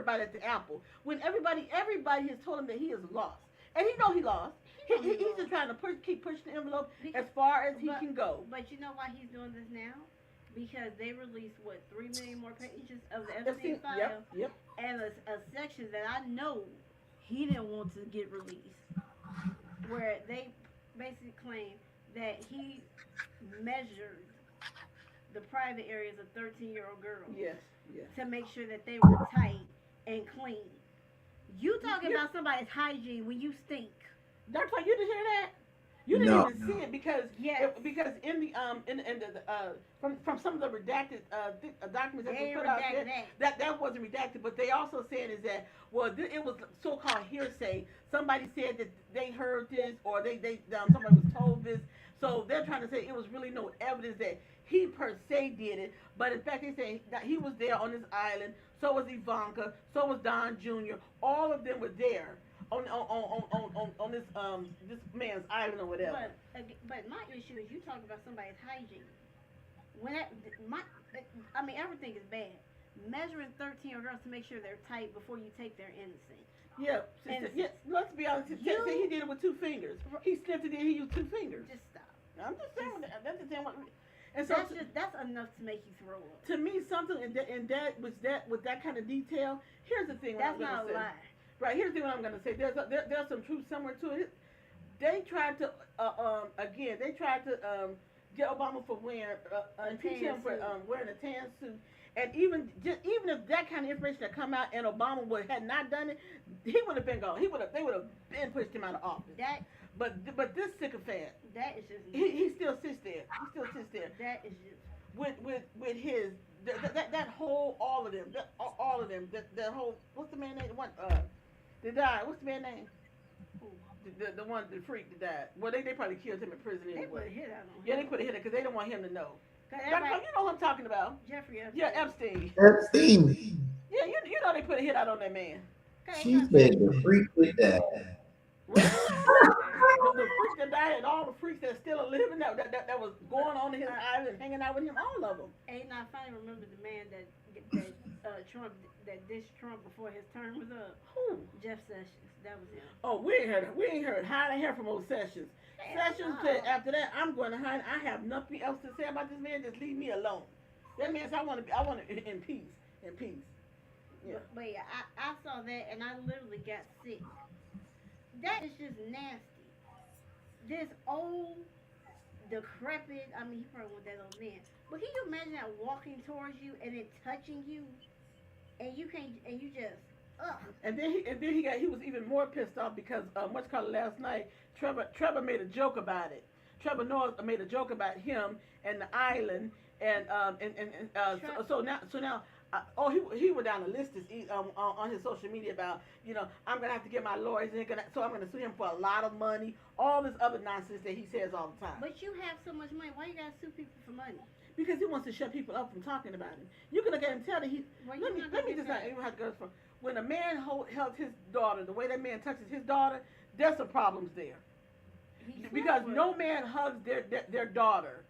bite at the apple, when everybody has told him that he has lost, and he know he lost. He's just trying to keep pushing the envelope as far as he can go. But you know why he's doing this now? Because they released 3 million more pages of the Epstein file, and a section that I know he didn't want to get released, where they basically claim that he measured the private areas of 13-year-old girls. Yes. To make sure that they were tight and clean. You talking about somebody's hygiene when you stink. Dr. Clark, you didn't hear that? You didn't even see it because in the from some of the redacted documents that were put out there, that wasn't redacted. But they also said is that it was so-called hearsay. Somebody said that they heard this or somebody was told this. So they're trying to say it was really no evidence that he per se did it, but in fact they say that he was there on this island. So was Ivanka. So was Don Jr. All of them were there on this man's island or whatever. But my issue is you talking about somebody's hygiene. Everything is bad. Measuring 13 girls to make sure they're tight before you take their innocence. Yeah. Let's be honest. He did it with 2 fingers. He sniffed it in. He used 2 fingers. Just stop. I'm just saying that's the thing. And so that's enough to make you throw up. To me, something with that kind of detail. Here's the thing. That's not a lie. Right. Here's the thing. What I'm going to say. There's some truth somewhere to it. They tried to get Obama for impeach him for wearing a tan suit. And even if that kind of information had come out and Obama had not done it, he would have been gone. They would have been pushed him out of office. But this sycophant, that is just he still sits there. That is just with his that whole all of them that whole what's the man name? That died. What's the man name? The freak that died. Well, they probably killed him in prison anyway. They put a hit out on him. Yeah, they put a hit on because they don't want him to know. You know what I'm talking about? Jeffrey Epstein. Yeah, Epstein. Epstein. Yeah, you know they put a hit out on that man. She said the freak with that. What? The freak that died and all the freaks that still are living that was going on in his island, hanging out with him, all of them. Ain't not funny. Remember the man that Trump that dished Trump before his term was up? Who? Jeff Sessions. That was him. Oh, we ain't heard hide hair from old Sessions. Sessions said after that, I'm going to hide. I have nothing else to say about this man. Just leave me alone. That means I want it in peace. In peace. Yeah. But yeah, I saw that and I literally got sick. That is just nasty. This old, decrepit. I mean, he probably was that old man. But can you imagine that walking towards you and it touching you, and you can't, and you just, ugh. And then he was even more pissed off because what's called last night. Trevor made a joke about it. Trevor Noah made a joke about him and the island, and so now. He went down a list on his social media about, I'm gonna have to get my lawyers in, so I'm gonna sue him for a lot of money, all this other nonsense that he says all the time. But you have so much money, why you gotta sue people for money? Because he wants to shut people up from talking about him. You can look at him and tell that he. Well, let me just say, have to go from when a man held his daughter, the way that man touches his daughter, there's some problems there. Because no man hugs their daughter.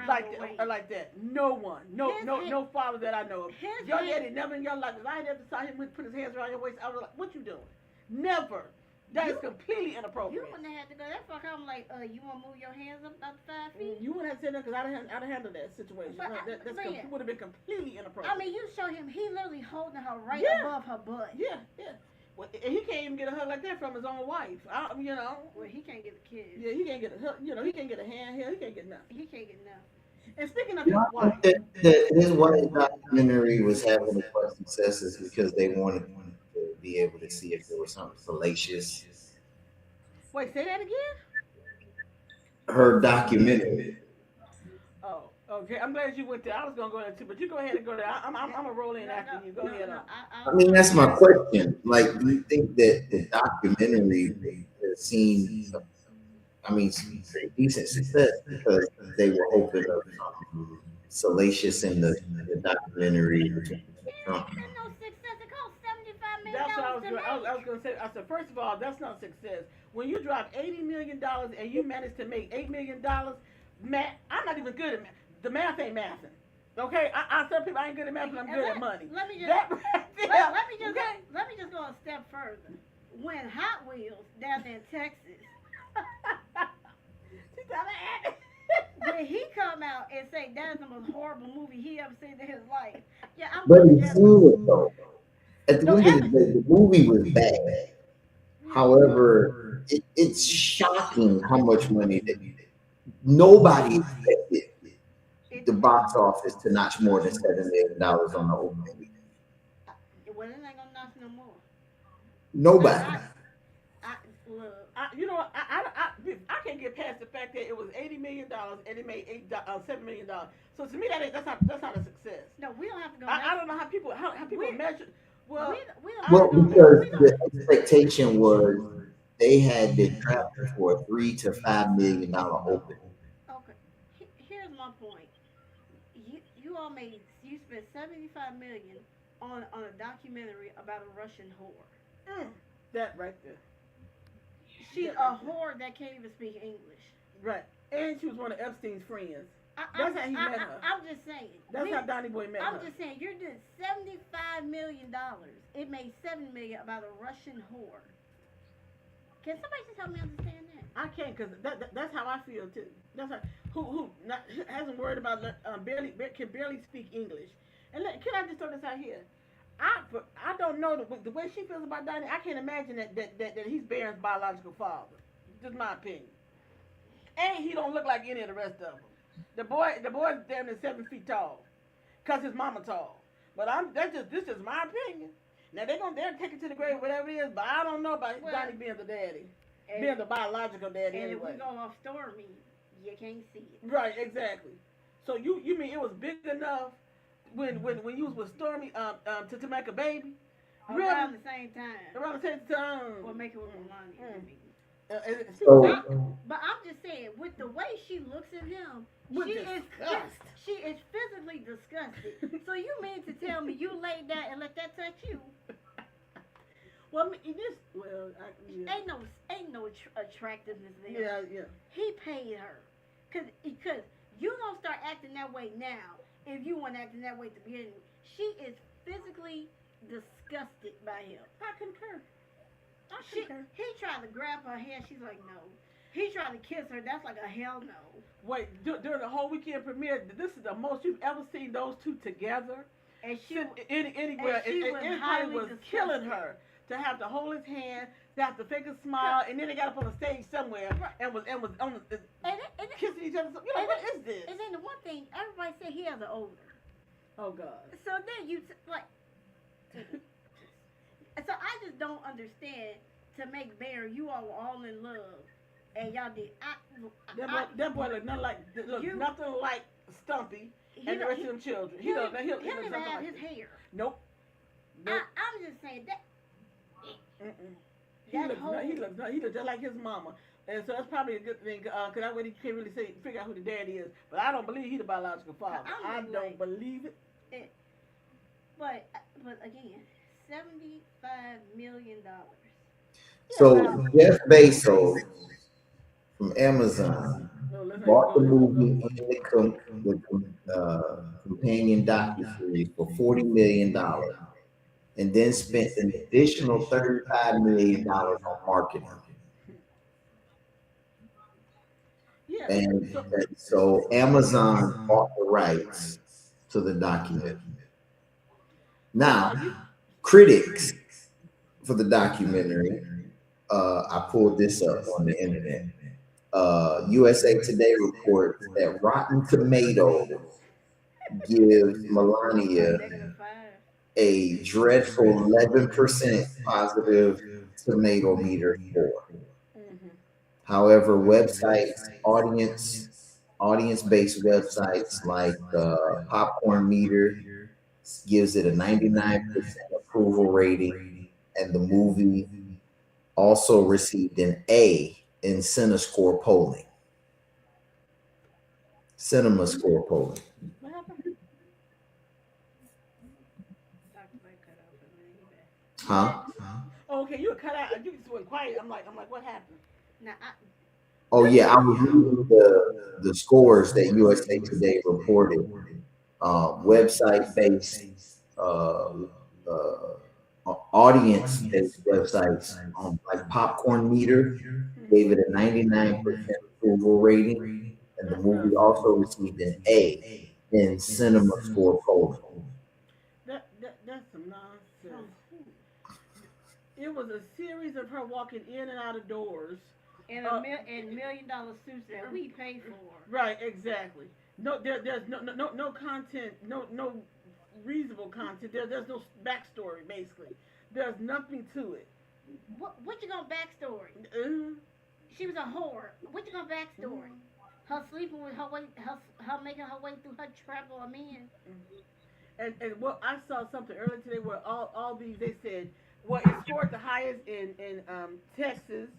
Like that. No one. No father that I know of. Your daddy never in your life. If I had ever saw him put his hands around your waist, I was like, what you doing? Never. That is completely inappropriate. You wouldn't have had to go that far. I'm like, you want to move your hands up about 5 feet? You wouldn't have said that because I'd have handled that situation. That would have been completely inappropriate. I mean, you show him, he literally holding her right above her butt. Yeah. Well, he can't even get a hug like that from his own wife. Well, he can't get a kiss. Yeah, he can't get a hug. He can't get a hand here. He can't get nothing. He can't get nothing. And speaking of his wife, his wife's documentary was having a bunch of successes because they wanted to be able to see if there was something salacious. Wait, say that again? Her documentary. Oh, okay. I'm glad you went there. I was gonna go there too, but you go ahead and go there. I'm gonna roll in after you. Go ahead. I mean, that's my question. Like, do you think that the documentary has seen some pretty decent success because they were hoping of something salacious in the documentary between Trump? No success. It cost $75 million. That's what I was going to say. I said, first of all, that's not success. When you drop $80 million and you manage to make $8 million, Matt, I'm not even good at math. The math ain't mathing. Okay, I tell people I ain't good at math, but I'm good at money. Let me just go a step further. When Hot Wheels down there in Texas, when he come out and say that is the most horrible movie he ever seen in his life, but he's seen it though. At the end of the movie was bad. However, it's shocking how much money that nobody expected the box office to notch more than $7 million on the opening weekend. Well, it ain't gonna notch no more. Nobody. I can't get past the fact that it was $80 million and it made $7 million. So to me, that's not a success. No, we don't have to go. I don't know how people measure. Well, because the expectation was they had been drafted for a $3 to $5 million opening. Okay, here's my point. You spent $75 million on a documentary about a Russian whore. That right there. She's a whore that can't even speak English. Right. And she was one of Epstein's friends. That's how he met her. I'm just saying. That's how Donnie Boy met her. I'm just saying, you're doing $75 million. It made $7 million about a Russian whore. Can somebody just help me understand that? I can't, because that's how I feel too. That's how, who hasn't worried about can barely speak English. And can I just throw this out here? I don't know the way she feels about Donnie. I can't imagine that he's Barron's biological father. Just my opinion. And he don't look like any of the rest of them. The boy's damn near 7 feet tall, cause his mama tall. But this is my opinion. Now they'll take it to the grave, whatever it is. But I don't know about Donnie being the daddy, being the biological daddy. And anyway. If we go off Stormy, you can't see it. Right, exactly. So you mean it was big enough when you was with Stormy to make a baby? Around the same time. Around the same time. Or make it with Melania. But I'm just saying, with the way she looks at him, she is physically disgusted. So you mean to tell me you laid down and let that touch you? Well, I mean, it is. Well, Ain't no attractiveness there. Yeah. He paid her, cause you don't start acting that way now. If you weren't acting that way at the beginning, she is physically disgusted by him. I concur. He tried to grab her hand. She's like, no. He tried to kiss her. That's like a hell no. Wait, during the whole weekend premiere, this is the most you've ever seen those two together. And Anywhere, and Holly was killing her to have to hold his hand, to have to fake a smile, and then they got up on the stage somewhere and was on the kissing each other. What is this? And then the one thing everybody said he has an older. Oh God. So then you like. So I just don't understand. To make Bear, you all were all in love, and y'all did. That boy looked nothing like Stumpy and the rest of them children. He doesn't even have his hair. Nope. I'm just saying that. He looks just like his mama, and so that's probably a good thing. Cause that way he can't really figure out who the daddy is. But I don't believe he's the biological father. I don't believe it. But again, $75 million. So Jeff Bezos from Amazon bought the movie and the companion docuseries for $40 million, and then spent an additional $35 million on marketing. Yeah. And so Amazon bought the rights to the documentary. Now, critics for the documentary, I pulled this up on the internet. USA Today reports that Rotten Tomatoes gives Melania a dreadful 11% positive tomato meter score. However, audience-based websites like Popcorn Meter gives it a 99% approval rating, and the movie also received an A in CineScore polling. Cinema Score polling. What happened? Huh? Oh, okay, you were cut out. You just went quiet. I'm like, what happened? Oh yeah, I was reading the scores that USA Today reported. Website-based, audience-based websites, like Popcorn Meter, gave it a 99% approval rating, and the movie also received an A in Cinema Score polling. That's some nonsense. It was a series of her walking in and out of doors. And $1 million suits that we pay for. Right, exactly. No, there's no content, no reasonable content. There's no backstory. Basically, there's nothing to it. What you gonna backstory? She was a whore. What you gonna backstory? Her sleeping with her making her way through her travel of men. And well, I saw something earlier today where all these, they said, well, it scored the highest in Texas,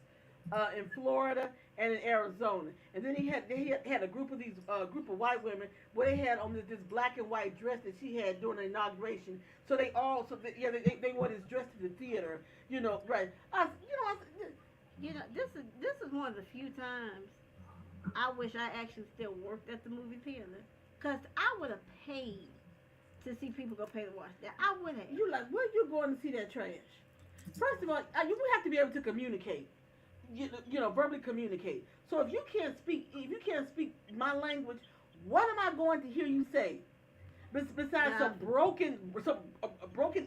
in Florida, and in Arizona. And then they had a group of these group of white women where they had on this black and white dress that she had during the inauguration. So they wore this dress to the theater. Right? This is one of the few times I wish I actually still worked at the movie theater, cause I would have paid to see people go pay to watch that. I would have. You like, where you going to see that trash? First of all, you have to be able to communicate. Verbally communicate. So if you can't speak my language, what am I going to hear you say? Besides some broken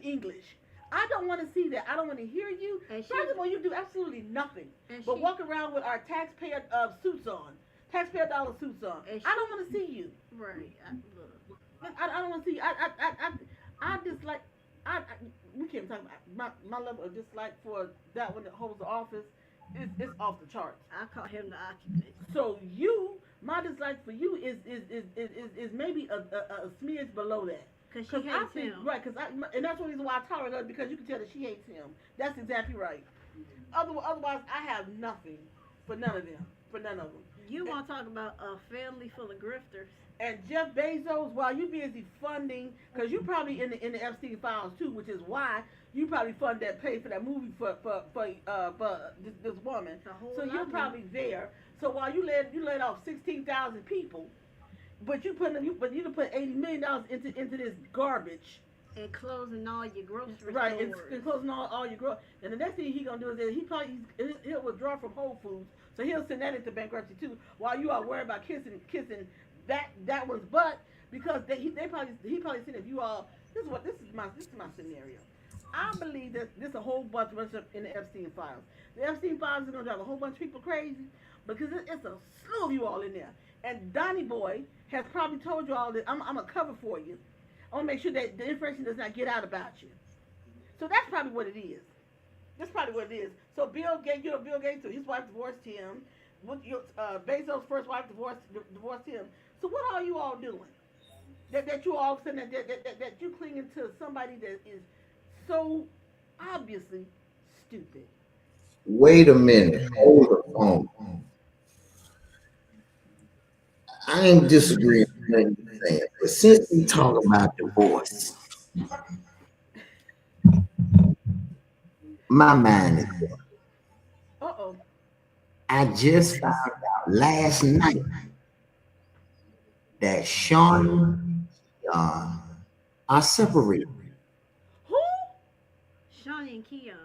English. I don't want to see that. I don't want to hear you. First of all, you do absolutely nothing but walk around with our taxpayer suits on, taxpayer dollar suits on. I don't want to see you. Right. I don't want to see you. I dislike. We can't talk about my level of dislike for that one that holds the office. It's off the charts. I call him the occupant. So my dislike for you is maybe a smidge below that. Because she hates him. Right, and that's one reason why I tolerate her, because you can tell that she hates him. That's exactly right. Otherwise, I have nothing for none of them. For none of them. You want to talk about a family full of grifters? And Jeff Bezos, while you busy funding, because you probably in the Epstein files too, which is why you probably fund that pay for that movie for this woman. So you're probably there. So while you laid off 16,000 people, but you put $80 million into this garbage. And closing all your grocery right, stores. And closing all your grocery. And the next thing he gonna do is that he'll withdraw from Whole Foods, so he'll send that into bankruptcy too. While you are worried about kissing that one's butt, because he probably said, if you all, this is my scenario. I believe that there's a whole bunch of us in the Epstein files. The Epstein files are gonna drive a whole bunch of people crazy because it's a slew of you all in there. And Donnie Boy has probably told you all that I'm gonna cover for you. I want to make sure that the information does not get out about you. So that's probably what it is. So Bill Gates, his wife divorced him. Bezos' first wife divorced him. So what are you all doing? That you all of a sudden that you clinging to somebody that is so obviously stupid. Wait a minute. Hold the phone. I ain't disagreeing with what you're saying, but since we talk about divorce, my mind is going. Uh-oh. I just found out last night that Sean are separated. Who? Shawnee and Keon.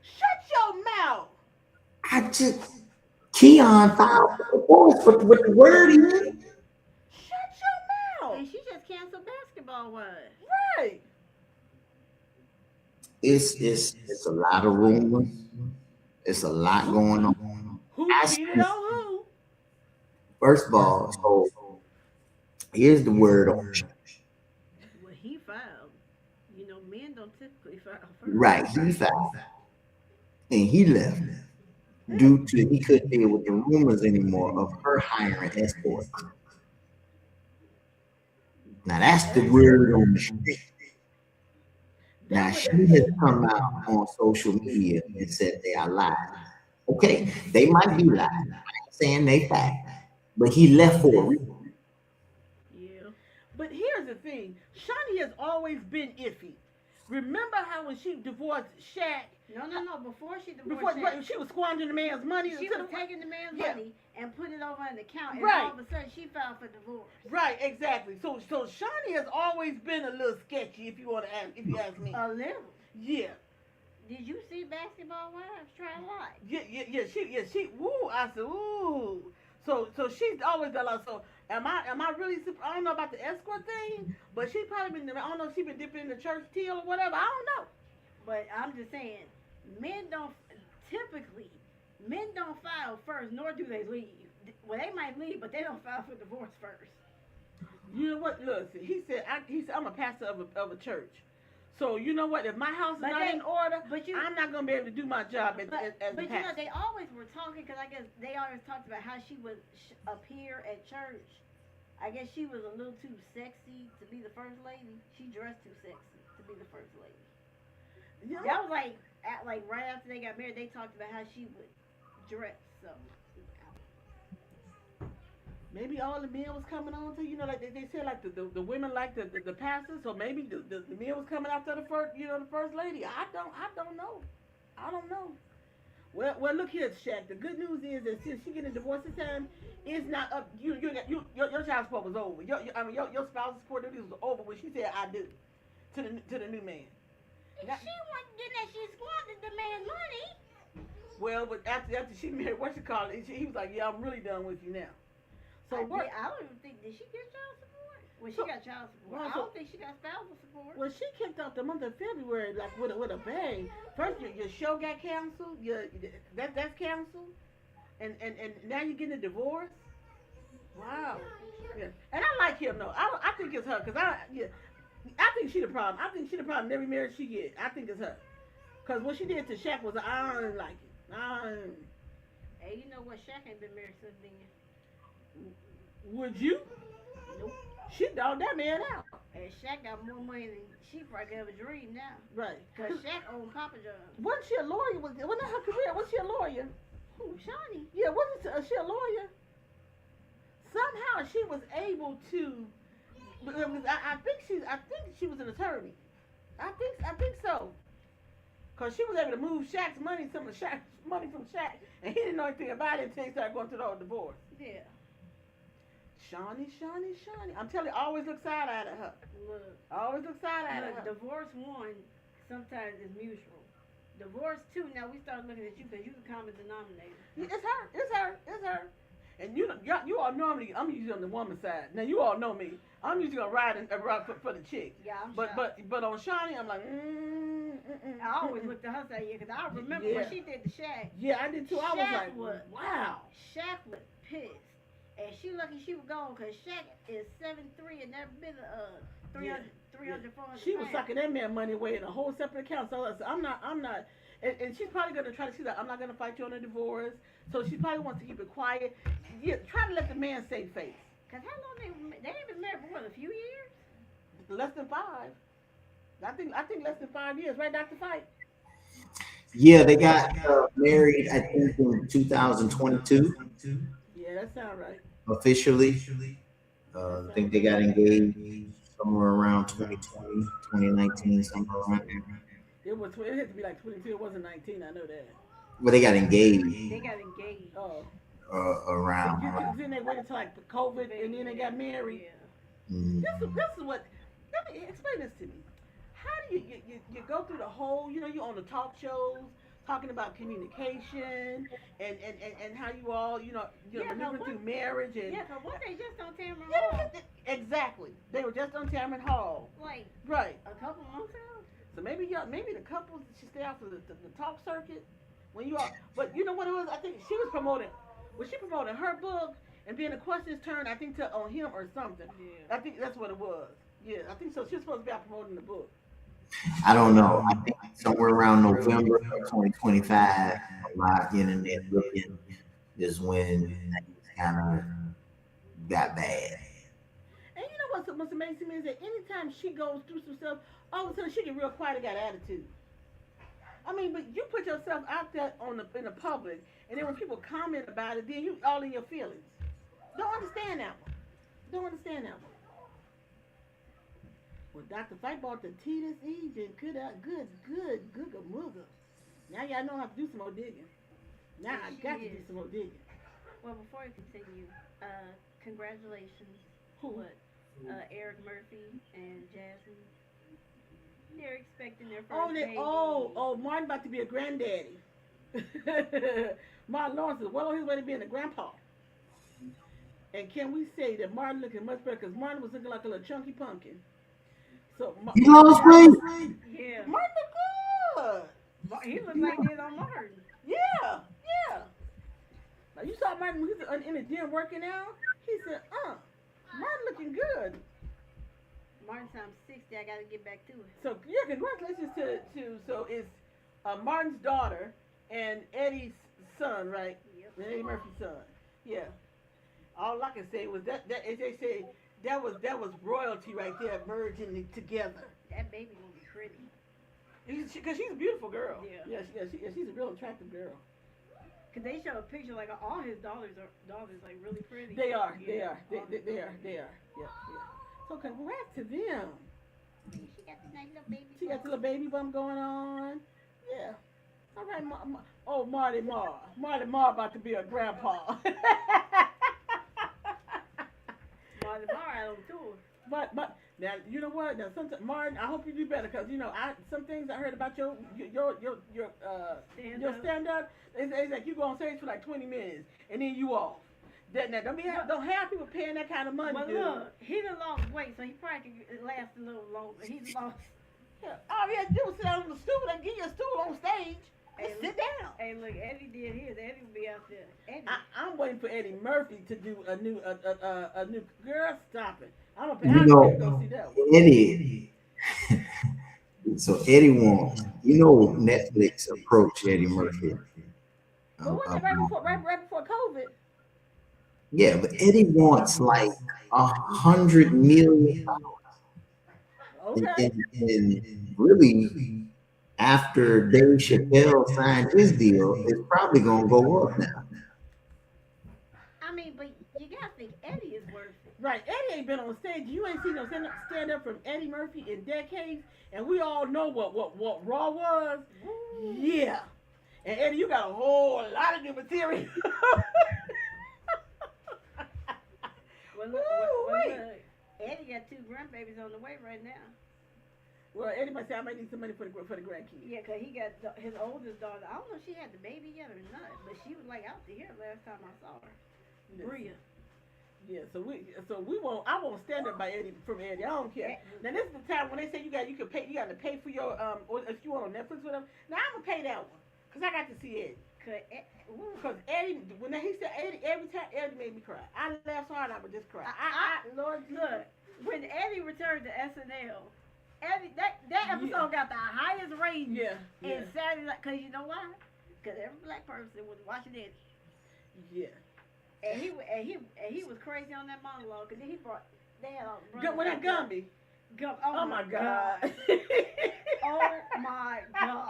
Shut your mouth. Keon filed for divorce with the word in. Shut your mouth. And she just canceled basketball wives. Right. It's a lot of rumors. It's a lot going on. Who cheated on who? First of all, so here's the word on Well, he filed. You know, men don't typically file first. right. He filed, and he left due to he couldn't deal with the rumors anymore of her hiring escorts. Now that's the word on the street. Now she has come out on social media and said they are lying. Okay, they might be lying. I ain't saying they fact, but he left for a reason. Yeah. But here's the thing. Shawnee has always been iffy. Remember how when she divorced Shaq? No. Before she divorced Shaq, she was squandering the man's money. She was taking the man's money and putting it over an account, and right. all of a sudden she filed for divorce. Right, exactly. So Shawnee has always been a little sketchy, if you ask me. A little. Yeah. Did you see Basketball Wives? Try a lot. Yeah. She. Woo. I said, ooh. So she's always done a lot. So am I really? I don't know about the escort thing, but she probably been. I don't know if she been dipping in the church till or whatever. I don't know. But I'm just saying, men don't file first, nor do they leave. Well, they might leave, but they don't file for divorce first. You know what? Look, he said I'm a pastor of a church. So you know what? If my house is not in order, I'm not gonna be able to do my job as a pastor. But you know, they always were talking, because I guess they always talked about how she would appear at church. I guess she was a little too sexy to be the first lady. She dressed too sexy to be the first lady. Yeah. That was like right after they got married. They talked about how she would dress. So maybe all the men was coming on to, you know, like they said, like the women like the pastors, so maybe the men was coming after the first lady. I don't know. Well, look here, Shaq. The good news is that since she getting divorced this time, it's not up. Your child support was over. Your spouse support duties was over when she said I do to the new man. She squandered the man's money. Well, but after she married, he was like, yeah, I'm really done with you now. So I don't even think, did she get child support? Well, she got child support. I don't think she got spousal support. Well, she kicked off the month of February like with a bang. First, your show got canceled. That's canceled, and now you're getting a divorce. Wow. Yeah. And I like him though. I think it's her because I think she the problem. I think she the problem in every marriage she get. I think it's her. Because what she did to Shaq was, I don't like it. Hey, you know what? Shaq ain't been married since then. Would you? Nope. She dogged that man out. And Shaq got more money than she probably ever dreamed now. Right. Because Shaq owned Papa John's. Wasn't she a lawyer? Wasn't that her career? Was she a lawyer? Who, Shawnee? Yeah, wasn't she a lawyer? somehow she was able to. Because I think she was an attorney. I think so. Cause she was able to move Shaq's money, some of Shaq's money from Shaq, and he didn't know anything about it until he started going through the whole divorce. Yeah. Shawnee. I'm telling you, always look side eye at her. Look. Always look side eye at her. Divorce 1 sometimes is mutual. Divorce 2, now we start looking at you because you the common denominator. It's her. And you all normally, I'm usually on the woman's side. Now you all know me. I'm usually gonna ride for the chick. Yeah, I'm but on Shawnee, I'm like, I always looked at her side, yeah, because I remember when she did the Shaq. Yeah, I did too. I was like, wow. Shaq was pissed. And she lucky she was gone because Shaq is 7'3" and never been 300 pounds. She was sucking that man money away in a whole separate account. So I'm not. And she's probably gonna try to see that I'm not gonna fight you on a divorce. So she probably wants to keep it quiet. Yeah, try to let the man save face. Cause how long they ain't been married for what, a few years? Less than 5. I think less than 5 years, right, Dr. Fight? Yeah, they got married, I think, in 2022. Yeah, that sounds right. Officially. I think they got engaged somewhere around 2020, 2019, somewhere around there. It had to be like 22. It wasn't 19. I know that. Well, they got engaged. Oh. Around. Then they waited until like COVID, and then they got married. Yeah. This is what. Let me explain this to me. How do you go through the whole? You know, you on the talk shows talking about communication and how you all maneuver through marriage and because what they just on Tamron Hall. Exactly. They were just on Tamron Hall. Like right. A couple months ago. So maybe the couples should stay off of the talk circuit when you all. But you know what it was? I think she was promoting. Was she promoting her book and then the questions turned, I think, to on him or something? Yeah. I think that's what it was. Yeah, I think so. She was supposed to be out promoting the book. I don't know. I think somewhere around November of 2025, a lot of internet looking is when things kind of got bad. And you know what's amazing is that anytime she goes through some stuff, all of a sudden she get real quiet and got attitude. I mean, but you put yourself out there in the public, and then when people comment about it, then you all in your feelings. Don't understand that one. Well, Dr. Fight bought the tea this evening. Good mother. Now y'all know how to do some more digging. Now I got to do some more digging. Well, before we continue, congratulations. Who? Eric Murphy and Jasmine. They're expecting their first baby. Martin about to be a granddaddy. Martin Lawrence is well on his way to being a grandpa. And can we say that Martin looking much better? Because Martin was looking like a little chunky pumpkin. So he lost weight. Yeah. Martin looked good. He looked like this on Martin. Yeah. Now you saw Martin when he was in the gym working out. He said, Martin looking good. Martin times 60, I gotta get back to it. So yeah, congratulations to so it's Martin's daughter and Eddie's son, right? Yep. Eddie Murphy's son. Yeah. All I can say was that as they say, that was royalty right there merging together. That baby gonna be pretty. Because she's a beautiful girl. Yeah. She's a real attractive girl. Cause they show a picture like all his daughters like really pretty. They are. They are. Yeah. So congrats to them. She got the nice little baby. She got the little baby bump going on. Yeah. All right, Marty Marr about to be a grandpa. Marty Marr out on tour. But now you know what? Now sometimes Martin, I hope you do better because some things I heard about your stand up. It's like you go on stage for like 20 minutes and then you off. Now don't have people paying that kind of money. But look, he done lost weight, so he probably can last a little longer. He's lost. Yeah, all you have to do is sit down on the stool and give you a stool on stage. Just sit down. Hey, look, Eddie did his. Eddie will be out there. Eddie. I'm waiting for Eddie Murphy to do a new girl. Stop it. I'm gonna go see that one. Eddie. So Eddie wants. Netflix approached Eddie Murphy. But wasn't it right before COVID? Yeah, but Eddie wants like $100 million. Okay. And really, after Dave Chappelle signed his deal, it's probably gonna go up now. I mean, but you gotta think Eddie Right, Eddie ain't been on stage. You ain't seen no stand up from Eddie Murphy in decades, and we all know what Raw was. Woo. Yeah, and Eddie, you got a whole lot of new material. Look, Eddie got 2 grandbabies on the way right now. Well, Eddie might say I might need some money for the grandkids. Yeah, 'cause he got his oldest daughter. I don't know if she had the baby yet or not, but she was like out to here last time I saw her. Yes. Bria. Yeah, so we won't. I won't stand up by Eddie from Eddie. I don't care. Now this is the time when they say you got to pay for your or if you want on Netflix with them. Now I'm gonna pay that one because I got to see Eddie. Because Eddie, when he said Eddie, every time Eddie made me cry. I laughed so hard I would just cry. Lord, look, when Eddie returned to SNL, Eddie that episode got the highest rating in Saturday night. Cause you know why? Cause every black person was watching Eddie. Yeah. And he was crazy on that monologue. Cause then they had with that Gumby. Oh my God. Oh my God.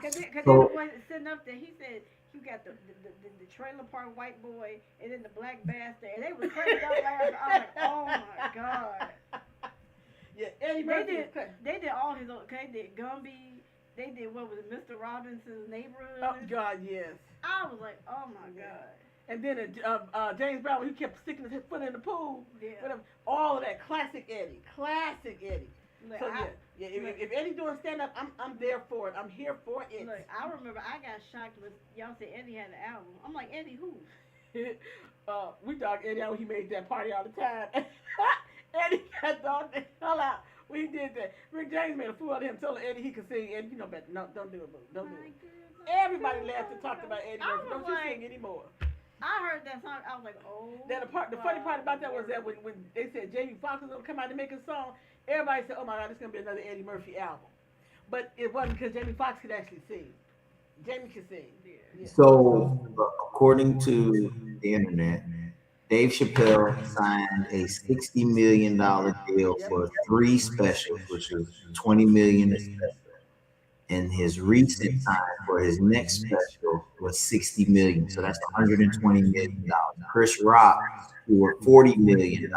Cause they was sitting up there. He said you got the trailer park white boy and then the black bastard, and they was crazy out laughing. I was like, oh my God. Yeah, Eddie Murphy. They did all his own. They did Gumby. They did what was it, Mr. Robinson's Neighborhood. Oh God, yes. I was like, oh my God. And then James Brown, he kept sticking his foot in the pool. Yeah. All of that classic Eddie. Look, so if Eddie doing stand up, I'm there for it. I'm here for it. Look, I remember I got shocked when y'all said Eddie had an album. I'm like, Eddie who? We dog Eddie out when he made that party all the time. Eddie got dogged the hell out. We did that. Rick James made a fool out of him, told Eddie he could sing. Eddie, you know better. No, don't do it, boo. Don't do it. Everybody laughed and talked about Eddie Murphy. Don't you sing anymore. I heard that song. I was like, oh. The funny part about that was that when they said Jamie Foxx was gonna come out and make a song, everybody said, "Oh my God, it's gonna be another Eddie Murphy album." But it wasn't because Jamie Foxx could actually sing. Jamie could sing. Yeah. So, according to the internet, Dave Chappelle signed a $60 million deal for 3 specials, which is $20 million a special. And his recent time for his next special was $60 million. So that's $120 million. Chris Rock for $40 million.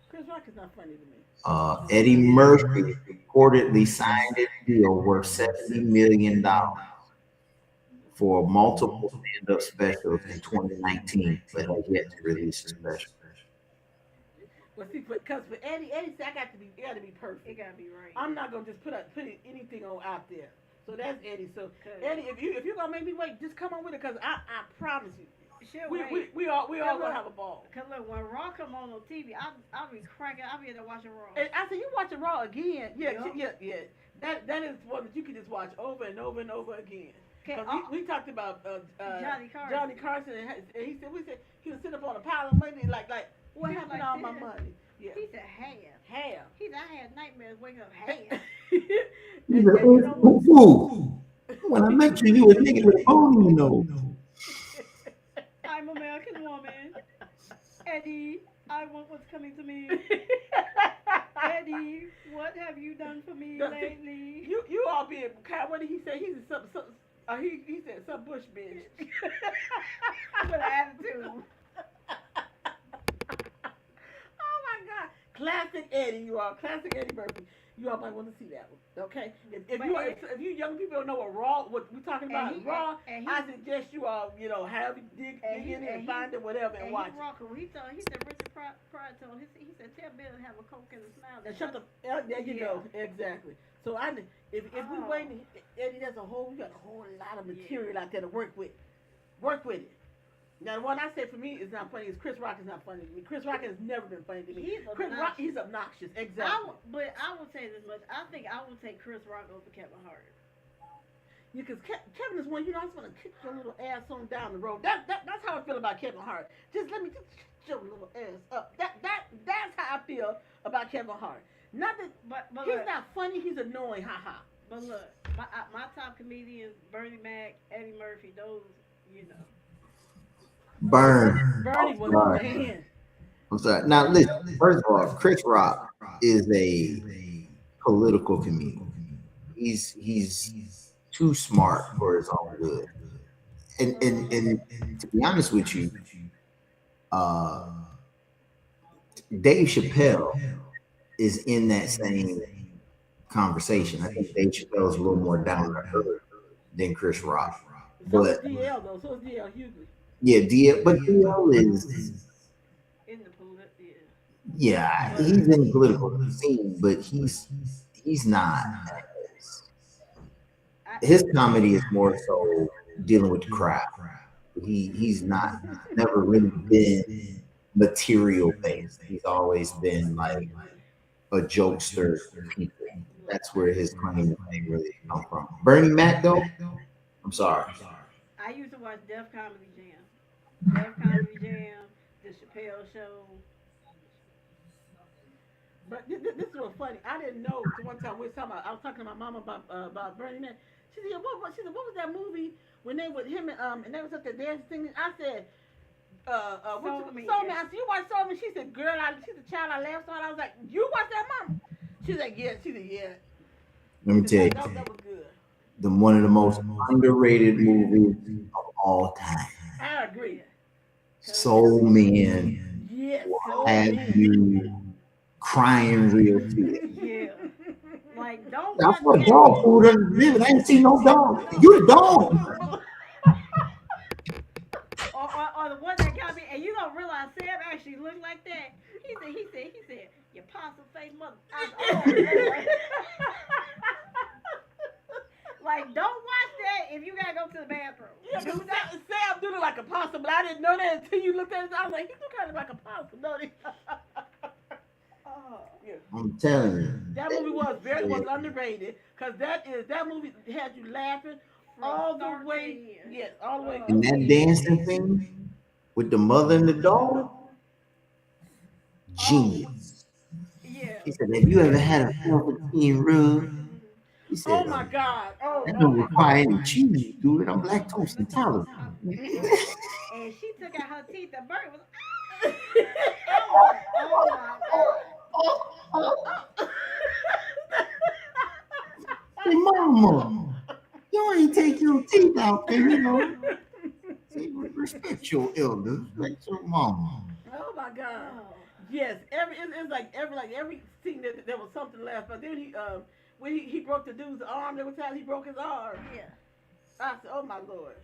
Chris Rock is not funny to me. Eddie Murphy reportedly signed a deal worth $70 million for multiple stand-up specials in 2019, but has yet to release a special. Well, see, because for Eddie said it got to be perfect. It gotta be right. I'm not gonna just put anything on out there. So that's Eddie. So Eddie, if you're gonna make me wait, just come on with it, because I promise you, we all gonna have a ball. Cause look, when Raw come on TV, I'll be cracking. I'll be in there watching Raw. And I said, you watching Raw again? Yeah. That is one that you can just watch over and over and over again. We talked about Johnny Carson, and he said he was sitting up on a pile of money like. What happened to all my money? Yeah. He said half. He said I had nightmares waking up half. He said, "Ooh, when I met you, you were a nigga with a bone, you know." I'm an American woman. Eddie, I want what's coming to me. Eddie, what have you done for me lately? You all being kind. What did he say? He said some bush bitch. With an attitude. Classic Eddie, you are. Classic Eddie Murphy. You all might want to see that one, okay? If you young people don't know what we're talking about, Raw, I suggest you all, have dig in and find it, whatever, and watch it. He said Richard Pryor told him, he said, tell Bill to have a Coke and a smile. And shut the, there you go, exactly. So if we wait, Eddie, we got a whole lot of material out there to work with. Work with it. Now, the one I say for me is not funny is Chris Rock is not funny to me. Chris Rock has never been funny to me. He's obnoxious, exactly. But I will say this much. I think I will take Chris Rock over Kevin Hart. Yeah, because Kevin is one, I just want to kick your little ass on down the road. That's how I feel about Kevin Hart. Just let me kick your little ass up. That's how I feel about Kevin Hart. Not that, but he's not funny, he's annoying, haha. But look, my top comedians, Bernie Mac, Eddie Murphy, those, Bernie was a man. I'm sorry. Now listen. First of all, Chris Rock is a political comedian. He's too smart for his own good. And to be honest with you, Dave Chappelle is in that same conversation. I think Dave Chappelle is a little more down to earth than Chris Rock. So is But DL though. So is DL Hughley. yeah, DL, but DL is In the political, yeah, he's in the political scene, but he's not. His comedy is more so dealing with the crowd. He's never really been material based. He's always been like a jokester to people. That's where his claim to fame really come from. Bernie Mac though, I'm sorry. I used to watch Def Comedy Jam. Def Comedy Jam, The Chappelle Show. But this was funny. I didn't know. So one time we was talking about, I was talking to my mom about Bernie Mac. She said, She said, what was that movie when they with him and they was up there dancing singing? I said, Soul Man. I said, you watch Soul Man? She said, girl, she's a child I laughed on. I was like, you watch that, mama? She's like, yeah. She said, yeah. Let me tell you, that was good. One of the most underrated movies of all time. I agree. Soul Man. Yes. Have you crying real tears? Yeah. Like, don't. That's what dog food doesn't live. I ain't seen no dog. You the dog. or the one that got me, and you don't realize Sam actually looked like that. He said, you possum face mother. Like, don't watch that if you gotta go to the bathroom. Yeah, Sam do look like a possum, but I didn't know that until you looked at it. I was like, he look kind of like a possum, don't he? Yeah. I'm telling you. That movie was very much underrated because that movie had you laughing all the way. Yes, all the way. And that dancing thing with the mother and the daughter, genius. Yeah. He said, have you ever had a 14 rub? He said, oh my God. That don't require any cheese, dude. I'm lactose intolerant. And she took out her teeth. The bird was. Hey, mama, you ain't take your teeth out there, you know. Say, respect your elders, respect your mama. Oh my God. Yes, every scene that there was something left. But then when he broke the dude's arm, there was time he broke his arm. Yeah. I said, oh my Lord.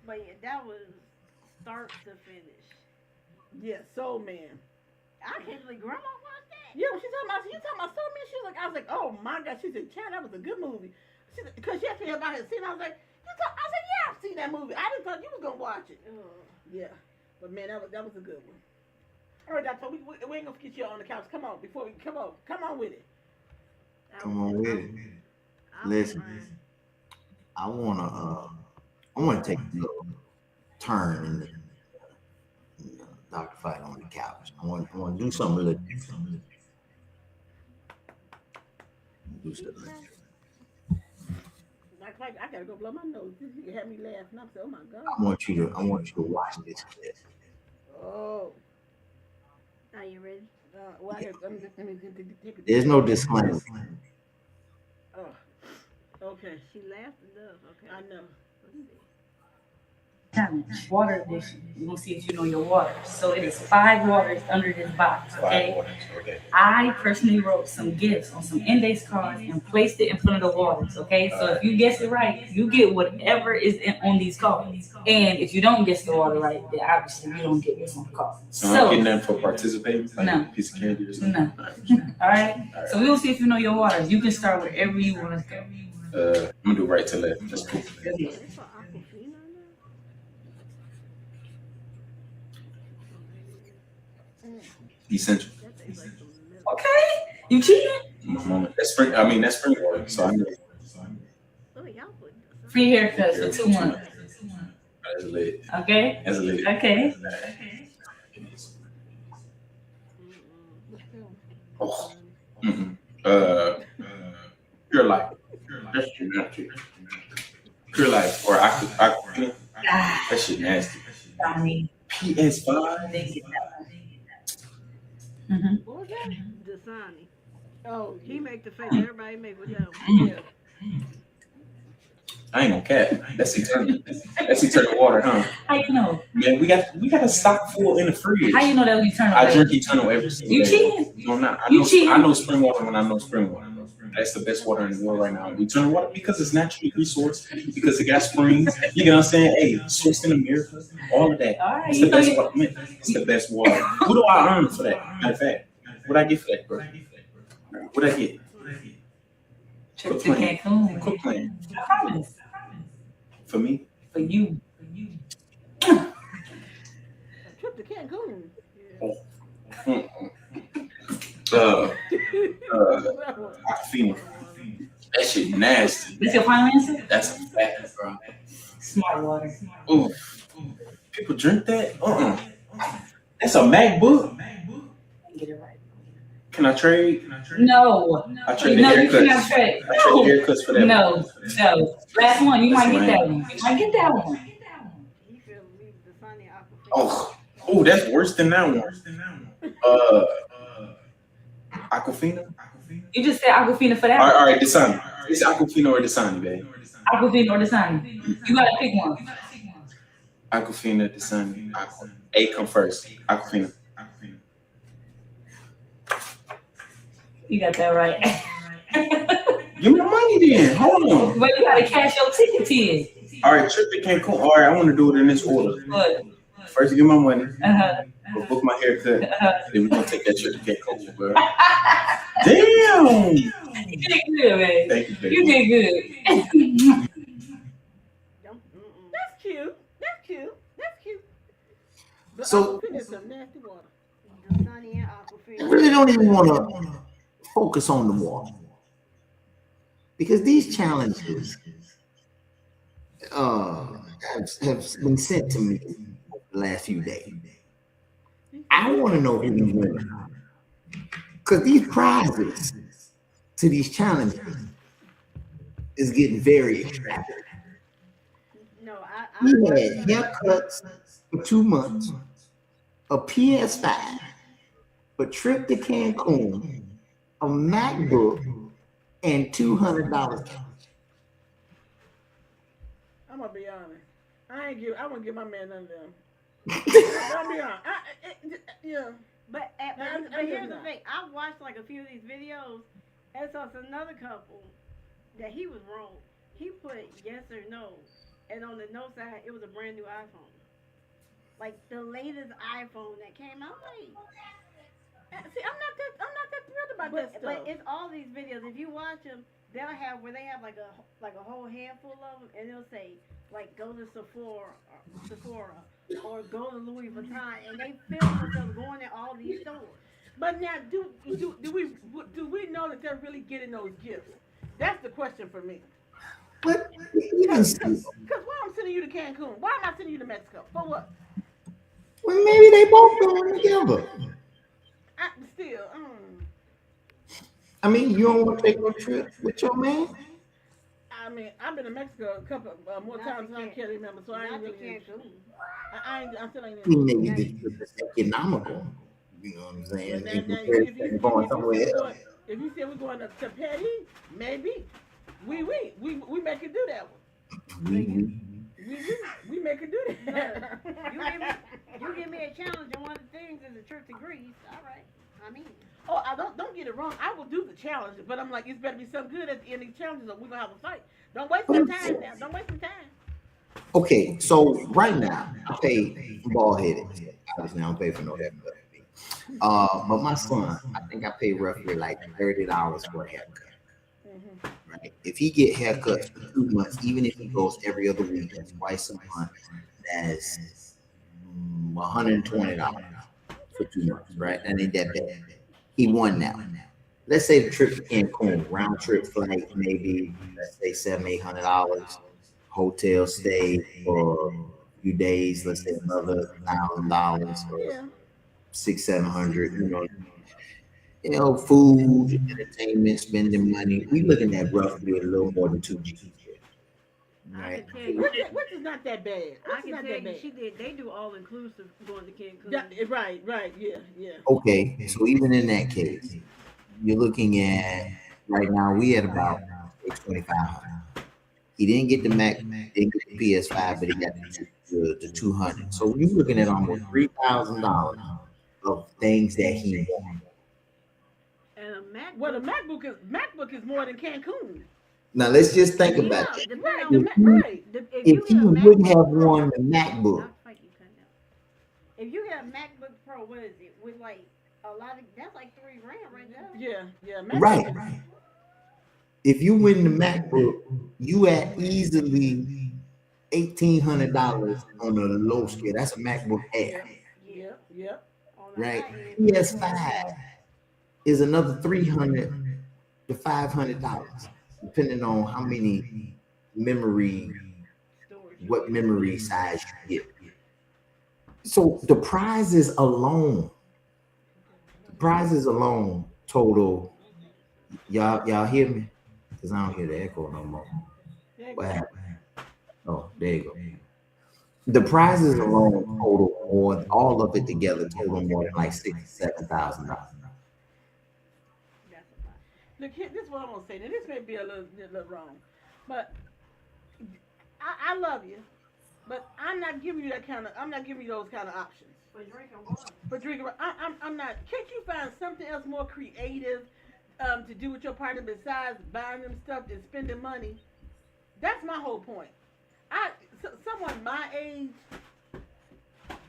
But yeah, that was start to finish. Yes, Soul Man. I can't believe Grandma watched that. Yeah, when you talking about Soul Man, she was like, I was like, oh my God. She said, Chad, that was a good movie. Because she asked me about it. I was like, I said, yeah, I've seen that movie. I didn't thought you was gonna watch it. Yeah, but man, that was a good one. All right, Doctor, we ain't gonna get you on the couch. Come on, come on with it. Come on with it. Listen, I wanna take a little turn in the Dr. Fight on the couch. I want to do something a little different. Do something different. I gotta go blow my nose. This nigga had me laughing. I said, "Oh my God!" I want you to watch this clip. Oh. Are you ready? Well, let me take a. There's no disclaimer. Oh. Okay. She laughed enough. Okay. I know. Let's see. Challenge, water addition. We're gonna see if you know your water. So it is 5 waters under this box, okay? 5 waters, okay. I personally wrote some gifts on some index cards and placed it in front of the waters, okay? So if you guess it right, you get whatever is on these cards. And if you don't guess the water right, then obviously you don't get what's on the card. So I'm getting that for participating? Like No. a piece of candy or something? No. All right? So we will see if you know your waters. You can start wherever you want to go. I'm gonna do right to left. That's cool. It's for Aquafina now? Essential. Okay. You cheating? That's spring. I mean, that's spring water. So I know. Oh, y'all put Free haircuts for 2 months. That's lit. Okay? That's lit. Okay. Oh. Pure life. That's nasty. Pure life or Aquafina. That shit nasty. Donnie. PS5. What was that? Dasani. Oh, He make the face everybody make with them. yeah. I ain't gonna cap. That's eternal. That's eternal water, huh? How you know? Man, we got a stock full in the fridge. How you know that was eternal? I drink eternal every single You day. cheating? No, I'm not. You cheating? I know spring water when I know spring water. That's the best water in the world right now. Eternal water because it's naturally resourced, because it got springs. You know what I'm saying? Hey, sourced in America, all of that. All right, It's the best water. Man, it's the best water. Who do I earn for that? Matter of fact, what I get for that, bro? What I get? Trip to Cancun. Quit playing. I promise. For me? For you. A trip to Cancun. Aquafina. That shit nasty. That's your final answer? That's a fact, bro. Smart water. Ooh. People drink that? That's a MacBook? Get it right. Can I trade? No. I trade the No, you haircuts. cannot trade. I trade the haircuts for that. No. Last one. You might get that one. You might get that one. He feel leave the Sunny Aquafina. Oh, that's worse than that one. Aquafina? You just said Aquafina for that. All right, Dasani. It's Aquafina or Dasani, babe. Aquafina or Dasani. You gotta pick one. Aquafina, Dasani. A come first. Aquafina. You got that right. Give me the money then. Hold on. But you gotta cash your ticket in. All right, trip to Cancun. All right, I want to do it in this order. What? First, give my money. Uh-huh. Book my haircut. Then we're going to take that trip to Cancun, bro. Damn. You did good, man. Thank you, baby. You did good. That's cute. That's cute. That's cute. But So- Aquafina is some nasty water. The Sunny and I Aquafina. really don't even want to focus on the water because these challenges have been sent to me the last few days. I want to know who the winner because these prizes to these challenges is getting very extravagant. No, He had haircuts for 2 months, a PS5, a trip to Cancun, a MacBook, and $200 cash. I'm gonna be honest. I wouldn't give my man none of them. I'll be honest. Yeah. But I'm here's the not. thing. I watched like a few of these videos, and so it's another couple that he was wrong. He put yes or no, and on the no side it was a brand new iPhone, like the latest iPhone that came out. See, I'm not that thrilled about that stuff. But it's all these videos. If you watch them, they'll have where they have like a whole handful of them, and they'll say like go to Sephora or go to Louis Vuitton, and they film themselves going to all these stores. But now, do we know that they're really getting those gifts? That's the question for me. But Because why I'm sending you to Cancun? Why am I sending you to Mexico? For what? well, maybe they both going together. Still, I mean, you don't want to take no trip with your man? I mean, I've been to Mexico a couple more Not times to than I can remember, so I ain't Not to really. Cancun. I still ain't. He maybe the trip is economical. You know what I'm saying? Now, In now, comparison to going somewhere else. if you say we're going to Petty, maybe we make it do that one. We make it do that. You give me a challenge, and one of the things is a trip to Greece. All right, I'm in. Oh, I don't get it wrong. I will do the challenge, but I'm like, it's better be something good at the end of the challenges, or we're gonna have a fight. Don't waste your time now. Don't waste your time. Okay, so right now I pay bald headed. Obviously, I don't pay for no haircut. But my son, I think I pay roughly like $30 for a haircut. Right? If he get haircuts for 2 months, even if he goes every other week, that's twice a month. That's $120 for 2 months, right? That ain't that bad. He won now. Let's say the trip to Cancun, round trip flight, maybe let's say $700-800. Hotel stay for a few days, let's say another $1,000 or $600-700. You know, food, entertainment, spending money. We looking at roughly a little more than 2 G's. Right. Which is not that bad. I can tell you, they do all inclusive going to Cancun. Right, yeah. Okay, so even in that case, you're looking at right now we at about $2,500. He didn't get the Mac, didn't get the PS5, but he got the 200. So you're looking at almost $3,000 of things that he wanted. And a MacBook. Well, the MacBook is more than Cancun. Now let's just think about it. If he wouldn't have won the MacBook, if you get a MacBook Pro, what is it? With like a lot of that's like $3,000 right there. Yeah. right? If you win the MacBook, you at easily $1,800 on a low scale. That's a MacBook Air. Yep. Right? PS5 is another $300 to $500, depending on how many what memory size you get. So the prizes alone total. Y'all hear me? Because I don't hear the echo no more. What happened? Oh, there you go. The prizes alone total more, all of it together total more than like $6,000-7,000. Look, this is what I'm gonna say. Now, this may be a little wrong, but I love you, but I'm not giving you those kind of options. For drinking water. I'm not. Can't you find something else more creative to do with your partner besides buying them stuff and spending money? That's my whole point. Someone my age,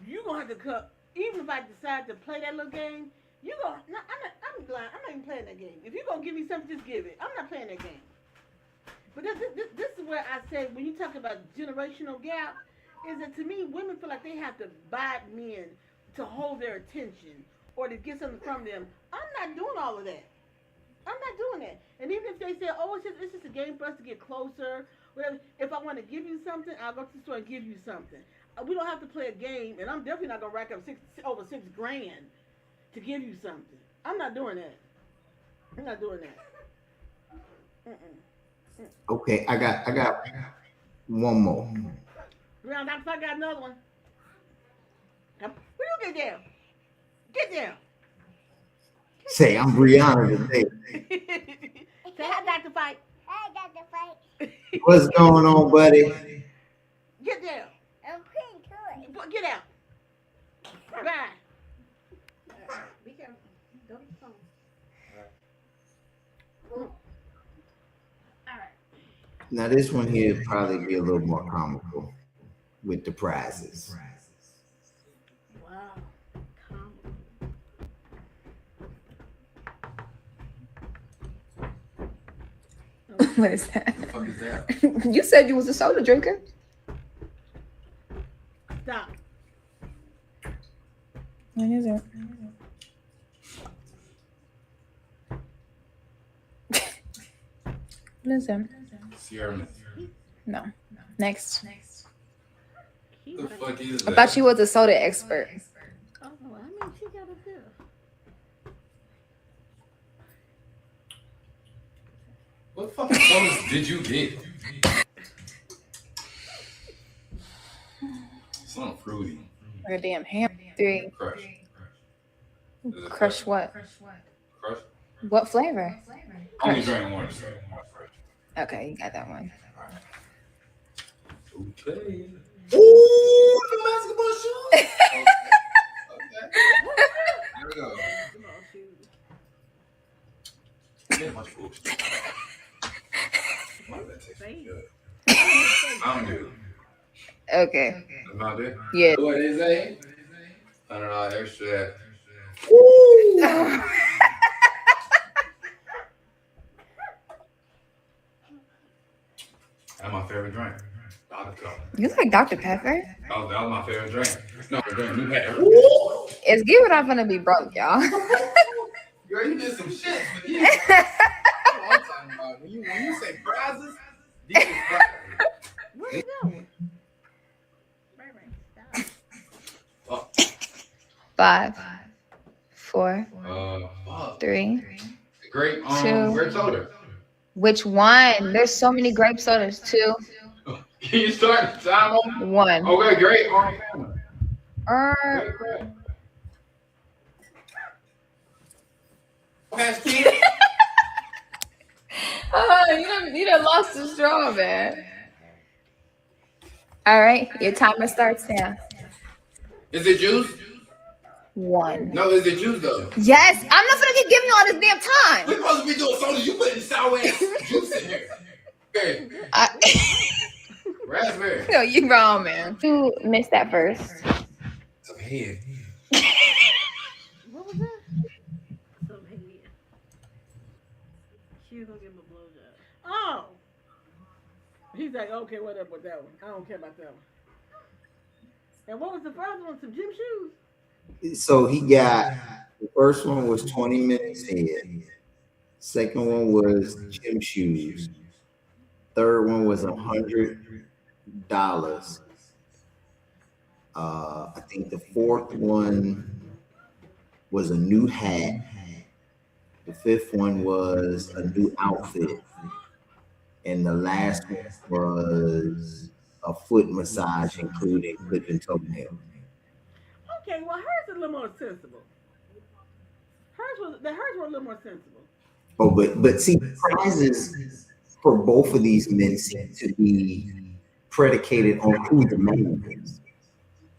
you gonna have to cut. Even if I decide to play that little game, you gonna. No, I'm blind. I'm not even playing that game. If you gonna give me something, just give it. I'm not playing that game. But this is where I say when you talk about generational gap, is that to me women feel like they have to buy men to hold their attention or to get something from them. I'm not doing all of that. I'm not doing that. And even if they say, oh, it's just a game for us to get closer, whatever. If I want to give you something, I'll go to the store and give you something. We don't have to play a game, and I'm definitely not gonna rack up over $6,000 to give you something. I'm not doing that. I'm not doing that. Okay, I got one more. Round up, I got another one. Come, where you get there? Get there. Say, I'm Brianna today. Say hi, Dr. Fight. Hi, Dr. Fight. What's going on, buddy? Get there. I'm playing toys. Get out. Bye. Be careful. Go to the phone. All right. Now this one here probably be a little more comical with the prizes. Wow. What is that? What the fuck is that? You said you was a soda drinker. Stop. What is it? What is it? Sierra. No. Next. The fuck is I that? thought you was a soda expert. Oh, I mean, she got a bill. What fucking sodas did you get? Something fruity. Like a damn ham. 3. Crush. Is it Crush what? Crush? What flavor? Only drink one. So. Okay, you got that one. Okay. Ooh, the basketball shoes. Okay. Here we go. Get much bullshit. That tastes good. I'm good. Okay. That's not it? Yeah. What is it? $100 extra. That's my favorite drink. Dr. Cup. You like Dr. Pepper? That was my favorite drink. No, the drink you had. It's giving off gonna be broke, y'all. Girl, you did some shit. But yeah. That's what I'm talking about. When you say prizes, these is prizes. Where you going? Right, stop. 5, 4, Fuck. 3. Grape, Two. grape soda. Which one? There's so many grape sodas. 2, Can you start the time on? 1. Okay, great. You done lost the straw, man. All right, your timer starts now. Is it juice? 1. No, is it juice though? Yes, I'm not gonna keep giving you all this damn time. We're supposed to be doing soda. You putting sour ass juice in here. Okay. Raspberry. No, you wrong, man. You missed that first. Some head. What was that? Some head. She was gonna give him a blowjob. Oh. He's like, okay, whatever with that one. I don't care about that one. And what was the first one? Some gym shoes? So he got, the first one was 20 minutes head. Second one was gym shoes. Third one was $100. I think the fourth one was a new hat. The fifth one was a new outfit. And the last one was a foot massage, including clipping toenails. Okay, well, hers is a little more sensible. Hers were a little more sensible. Oh, but see, prizes for both of these men seem to be predicated on who the man is.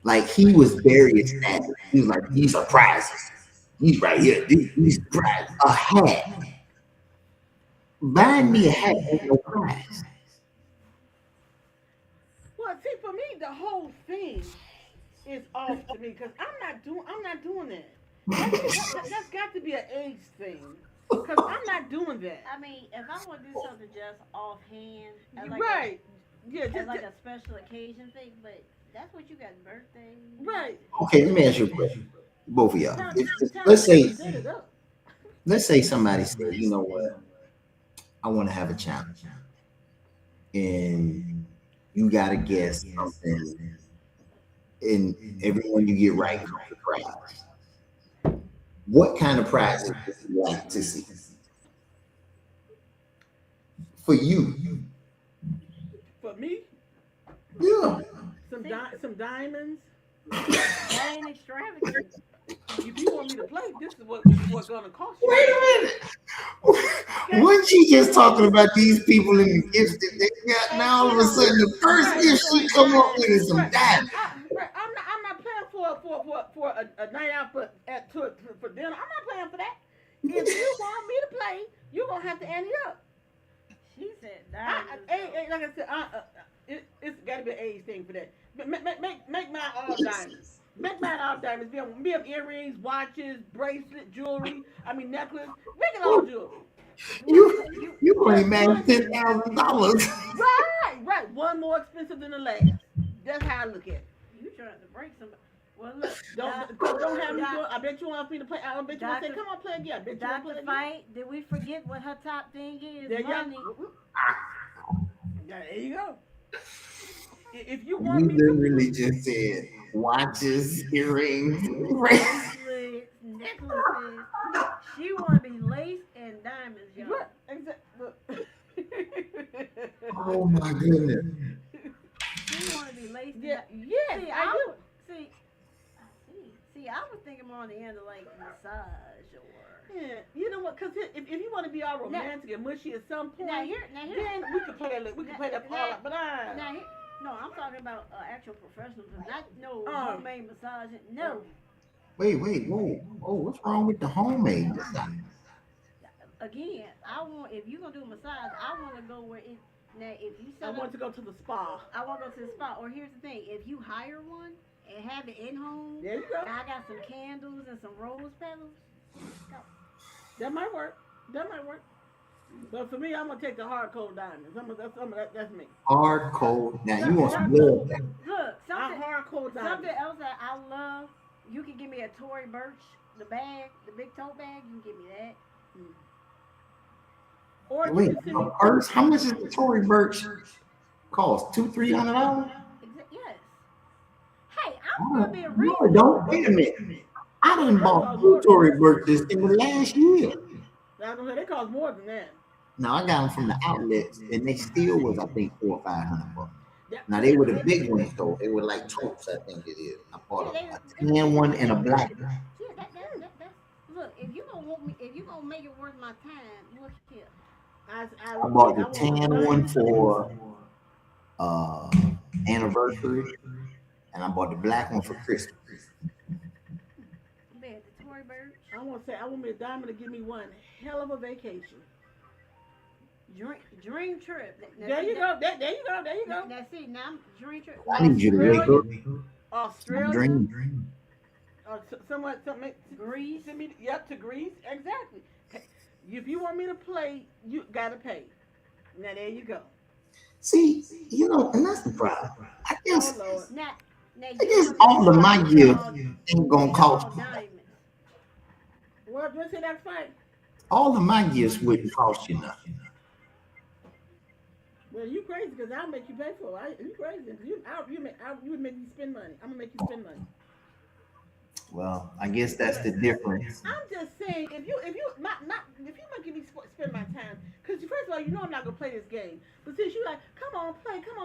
Like he was very ecstatic. He was like, "These are prizes. He's right here. These prizes. A hat. Buying me a hat ain't no prize." Well, see, for me, the whole thing is off to me because I'm not doing that. That's got to be an age thing. Because I'm not doing that. I mean, if I want to do something just offhand, Right. Yeah, just like a special occasion thing, but that's what you got, birthday. Right. Okay, let me ask you a question, both of y'all. Let's say somebody said, "You know what? I want to have a challenge," and you got to guess something, and everyone you get right comes a prize. What kind of prizes would you like to see for you? For me? Yeah. Some diamonds. That ain't extravagant. If you want me to play, this is what's gonna cost you. Wait a minute. Wasn't she just talking about these people and the gifts that they got? Now all of a sudden, the first gift she come up with is some diamonds. I'm not playing for a night out for dinner. I'm not playing for that. If you want me to play, you're gonna have to ante up. She said diamonds. Like I said, it's got to be an age thing for that. Make mine all diamonds. Make mine all diamonds. Be them earrings, watches, bracelet, jewelry. I mean necklace. Make it all jewelry. You only made $10,000. Right. One more expensive than the last. That's how I look at it. You trying to break somebody? Well, look. Don't have me do it. I bet you want me to play. I bet you want to say, "Come on, play again." I bet you want to play again. Fight. Did we forget what her top thing is? Money. There you go. If you want me literally just said watches, earrings, bracelets, necklaces. She want to be laced and diamonds, y'all. What? Exactly. Oh my goodness. She want to be laced. Yeah. See, I was thinking more on the end of like massage or. Yeah, you know what? Because if you want to be all romantic and mushy at some point, then we can play that. We can play that part. But no, I'm talking about actual professionals, not homemade massaging. No. Wait, whoa. Oh, what's wrong with the homemade massage? Again, if you're gonna do a massage, I want to go where it. Now, if you I want to go to the spa. I want to go to the spa. Or here's the thing: if you hire one and have it in home, there you go. I got some candles and some rose petals. Go. That might work. But for me, I'm gonna take the hard cold diamonds. That's me. Hard cold. Now you want some love. Look, something hard cold diamonds. Something else that I love. You can give me a Tory Burch, the bag, the big tote bag. You can give me that. Or wait, a purse? How much is the Tory Burch cost? $200-$300? Yes. Hey, I'm gonna be a real. No, don't wait a minute. I done bought two Tory Burches in the last year. They cost more than that. No, I got them from the outlets, and they still was, I think, $400 or $500. Now they were the big ones though. They were like totes, I think it is. I bought a tan one and a black one. Yeah, look, if you gonna make it worth my time, look here. I bought the tan one for anniversary, and I bought the black one for Christmas. Man, the Tory Burch. I want to say I want me a diamond to give me one hell of a vacation. Dream trip. There you go. There you go. There you go. Now see, now dream trip. I need you to wake up. Australia. Dream. Somewhat, something. Greece. Send me, yep, to Greece. Exactly. If you want me to play, you gotta pay. Now there you go. See, and that's the problem. I guess, Oh, Lord. Now, I guess all of my gifts ain't gonna cost. What's in that fight? All of my gifts wouldn't cost you nothing. Well, you crazy because I'll make you pay for it. You crazy? You would make me spend money. I'm gonna make you spend money. Well, I guess that's the difference. I'm just saying, if you making me spend my time, because first of all, I'm not gonna play this game. But since you like, come on,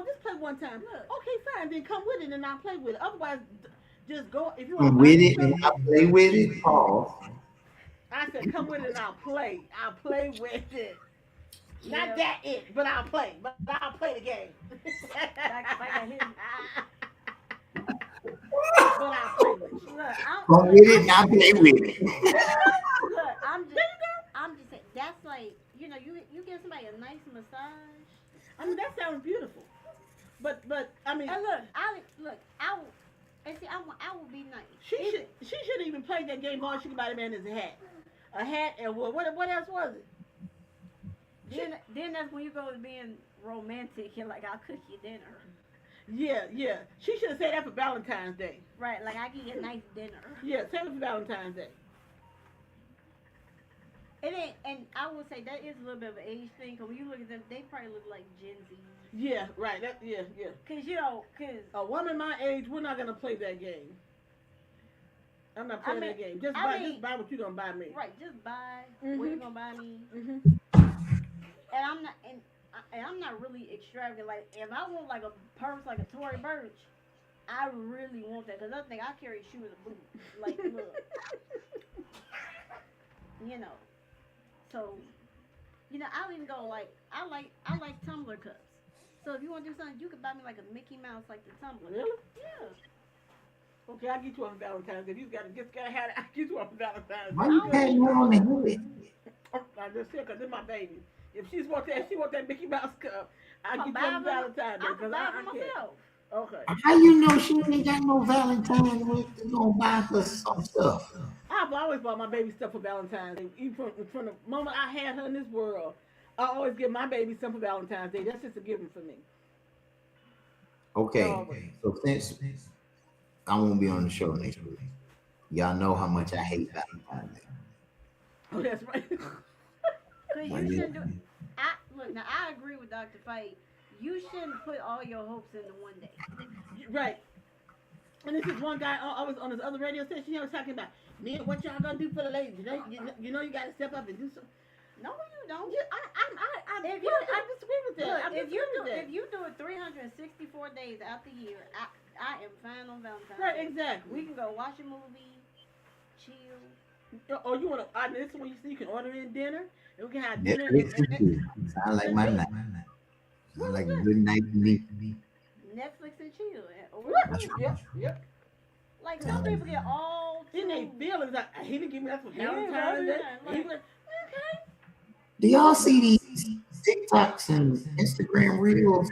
just play one time. Look, okay, fine, then come with it and I'll play with it. Otherwise, just go. If you want to with it and I play with it, pause. I said, come with it and I'll play. I'll play with it. Not that it, but I'll play. But I'll play the game. But I'll play with it. Look, come with it and I'll play with it. Look, I'm just saying, that's like, you give somebody a nice massage. I mean, that sounds beautiful. But I mean, and I will be nice. She shouldn't even play that game. All she could buy the man is a hat, and what else was it? Then that's when you go to being romantic and like, I'll cook you dinner. Yeah. She should have said that for Valentine's Day. Right, like I give you a nice dinner. Yeah, say it for Valentine's Day. And I would say that is a little bit of an age thing, because when you look at them, they probably look like Gen Z. Yeah, right. Yeah. Because, a woman my age, we're not going to play that game. I'm not playing that game. Just buy what you're going to buy me. Right, just buy what you're going to buy me. Mm-hmm. And I'm not really extravagant. Like, if I want like a purse like a Tory Burch, I really want that. Because I think I carry shoes and boots. Like, look. So, I'll even go like, I like tumbler cups. So if you want to do something, you could buy me like a Mickey Mouse, like the tumbler. Really? Yeah. Okay, I'll get you on Valentine's Day. If you gotta have it, I'll get you on Valentine's Day. Why you had me on the head? I just said, because they're my baby. If she want that Mickey Mouse cup, I'll get you on Valentine's Day. Because I myself. Okay. How you know she ain't got no Valentine's Day? You gonna buy her some stuff? I've always bought my baby stuff for Valentine's Day. Even from the moment I had her in this world, I always give my baby stuff for Valentine's Day. That's just a given for me. Okay. So since I won't be on the show next week, y'all know how much I hate Valentine's Day. Oh, that's right. Because you shouldn't do it. Now I agree with Dr. Fight. You shouldn't put all your hopes into one day. Right. And this is one guy always on his other radio station. He was talking about, man, what y'all gonna do for the ladies? You gotta step up and do something. No, you don't. I disagree with that. Look, if you do it 364 days out the year, I am fine on Valentine's Day. Right, exactly. We can go watch a movie, chill. Or you want to? This one you can order in dinner, and we can have dinner. Sound like my night. Sound like a good night to me. Netflix and chill. Yep. Like some people get all. Then they feel it's like he didn't give me that for Valentine's Day. He was okay. Do y'all see these TikToks and Instagram reels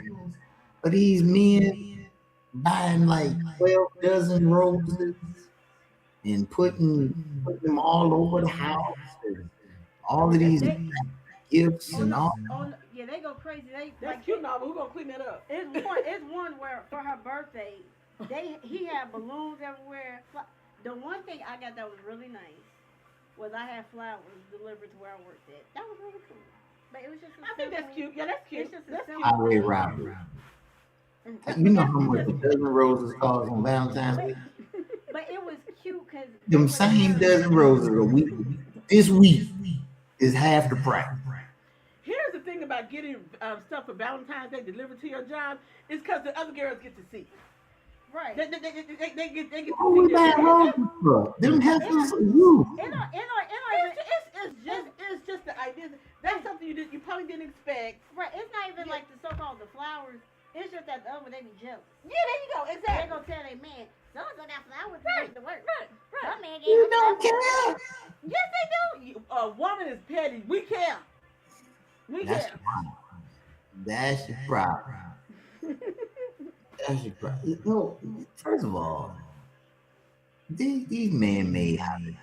of these men buying like 12 dozen roses and putting them all over the house and all of these gifts and all? Yeah, they go crazy. That's cute now, but who's gonna clean that up? It's one where for her birthday, he had balloons everywhere. The one thing I got that was really nice was I had flowers delivered to where I worked at. That was really cool. But it was just I think that's cute. Yeah, that's cute. It's just a simple highway robbery. You know how much a dozen roses cost on Valentine's Day? But it was cute because them same dozen roses this week is half the price. Here's the thing about getting stuff for Valentine's Day delivered to your job is because the other girls get to see it. Right. They get to Oh, we buy roses for them heifers for you. It's just the idea. That's something you probably didn't expect. Right. It's not even like the so-called the flowers. It's just that the other one, they be jealous. Yeah, there you go. They Exactly. gonna tell their man, so-and-so got flowers to Right, make the work. right, right. Some man gave You her don't flowers. care. Yes, they do. A woman is petty. We care. We That's care. the problem. That's the problem. That's the problem. No, first of all, these man-made holidays.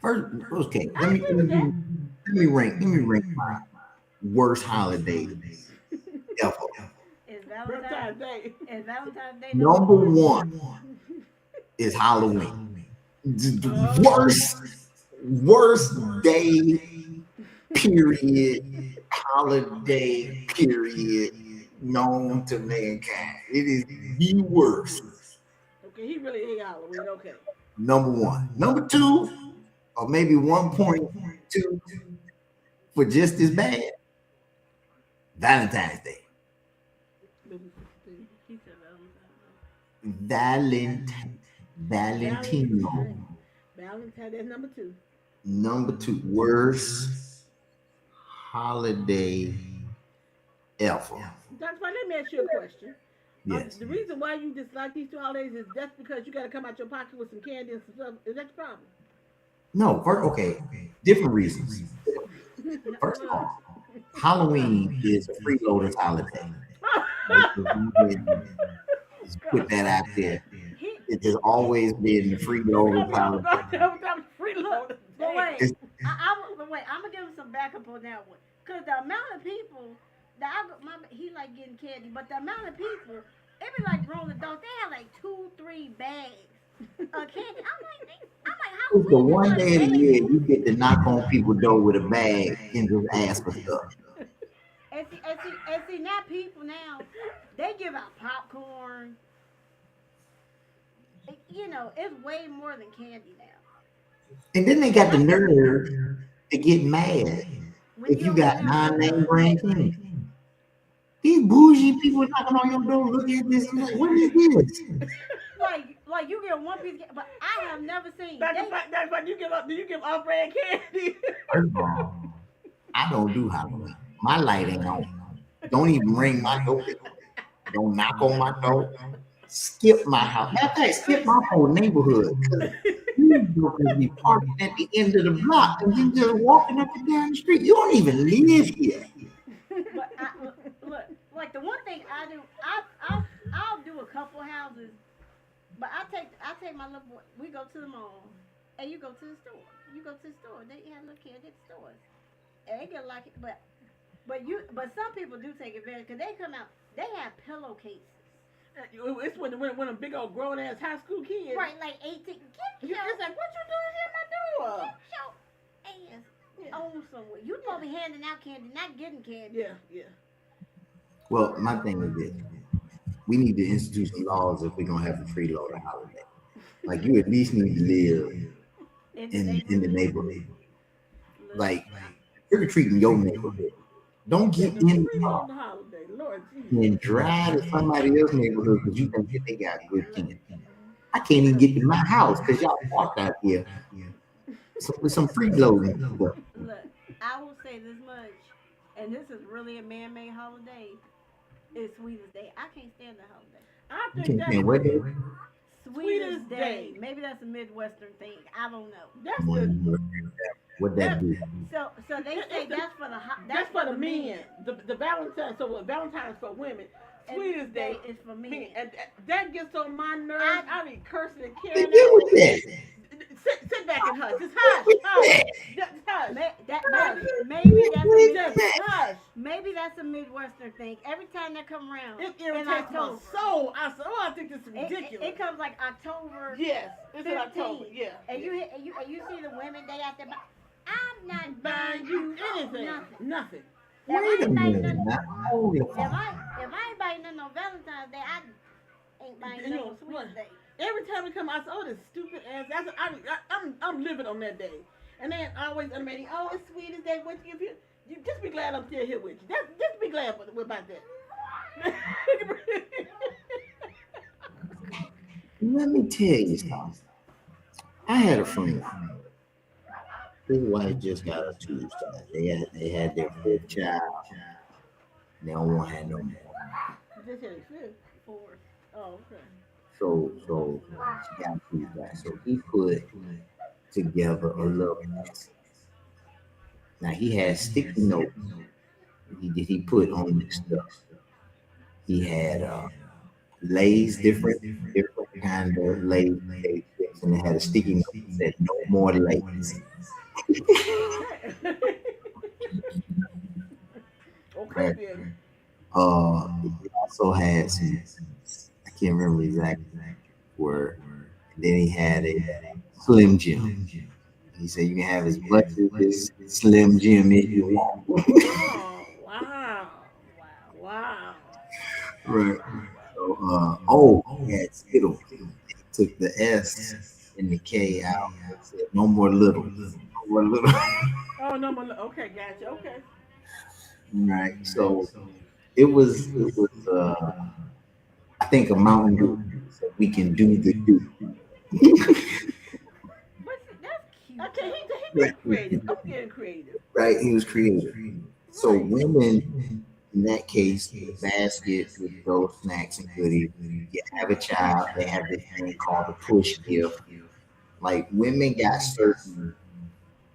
First, okay, I agree with that. let me rank my worst holidays ever. It's Valentine's Day. It's Valentine's Day. Number one is Halloween. The worst day, period, holiday, period, known to mankind. It is the worst. Okay, he really ate Halloween. Okay. Number one. Number two, or maybe 1.2 for just as bad. Valentine's Day. He said Valentine's Day. Valentino. Valentine, that's number two. Number two, worst holiday ever. Dr. Fine, let me ask you a question. Yes. The reason why you dislike these two holidays is that's because you got to come out your pocket with some candy and some stuff. Is that the problem? No, okay. Different reasons. First of all, Halloween is a freeloaders holiday. Let's put that out there. It has always been the freeloaders holiday. Freeloaders. But wait, I'm gonna give him some backup on that one. Cause the amount of people he like getting candy, but the amount of people, it be like rolling dogs. They have like 2-3 bags of candy. I'm like, how? It's the one day of the year you get to knock on people's door with a bag and just ask for stuff. And see, now people they give out popcorn. You know, it's way more than candy now. And then they got the nerve to get mad if you got non-name brand candy. These bougie people knocking on your door looking at this and like, what is this? Like you get one piece of candy, but I have never seen. That's why you give off-brand candy. First of all, I don't do Halloween. My light ain't on. Don't even ring my door. Don't knock on my door. Skip my house. Matter of fact, skip my whole neighborhood. You can be parking at the end of the block and then just walking up and down the street. You don't even live here. But look, like the one thing I do, I'll do a couple houses, but I take my little boy. We go to the mall, and you go to the store. You go to the store. They have little kids at the stores, and they get like it. But some people do take advantage because they come out. They have pillowcases. It's when a big old grown ass high school kid. Right, like 18. It's like, what you doing here at my door? Get your ass on somewhere. You supposed to be handing out candy, not getting candy. Yeah. Well, my thing is this. We need to institute some laws if we're gonna have a freeloader holiday. Like you at least need to live in the neighborhood. Like you're treating your neighborhood. Don't get in the car and drive to somebody else's neighborhood because you think they got good candy. I can't even get to my house because y'all parked out here with some freeloading stuff. Look, I will say this much, and this is really a man-made holiday. It's Sweetest Day. I can't stand the holiday. I think that's what day? Sweetest Day. Maybe that's a Midwestern thing. I don't know. That's the what that do? So they say that's for the men. The Valentine. So Valentine's for women. Sweetest Day is for men. And that gets on my nerves. I be cursing and They carrying get with that. Sit back and hush. Just hush. Just hush. Maybe that's a Midwestern thing. Every time they come around, it irritates my soul. I think this is ridiculous. It comes like October. Yes, it's in October. Yeah. And you see the women they out there. I'm not buying you anything. Nothing. Wait a minute. If I ain't buying nothing on Valentine's Day, I ain't buying nothing on Sweetest Day. Every time we come, I say, "Oh, this stupid ass." I'm living on that day, and then always amazing. Oh, it's Sweetest Day. What you just be glad I'm still here with you. Just be glad about that. Let me tell you something. I had a friend. His wife just got a tube. They had their fifth child. They don't want to have no more. This here is fifth. Fourth. Oh, okay. So she got approved that. So he put together a little message. Now he had sticky notes. He put on this stuff. He had Lay's different kind of Lay's chips, and it had a sticky note that said no more Lay's. Okay. Okay Right. then. He also had some. I can't remember exactly word. And then he had a Slim Jim. He said you can have as much of this Slim Jim as you want. Oh wow. Wow. Wow. Right. So, he had Skittles. He took the S and the K out. It said no more little. No more little. Oh no, okay, gotcha. Okay. Right. So it was I think a Mountain Dew. So we can do the do. But see, that's cute Okay, he Right. being creative. I'm getting creative. Right. He was creative. So Right. women in that case, the basket with those snacks and goodies. You have a child, they have this thing called a push gift. Like women got certain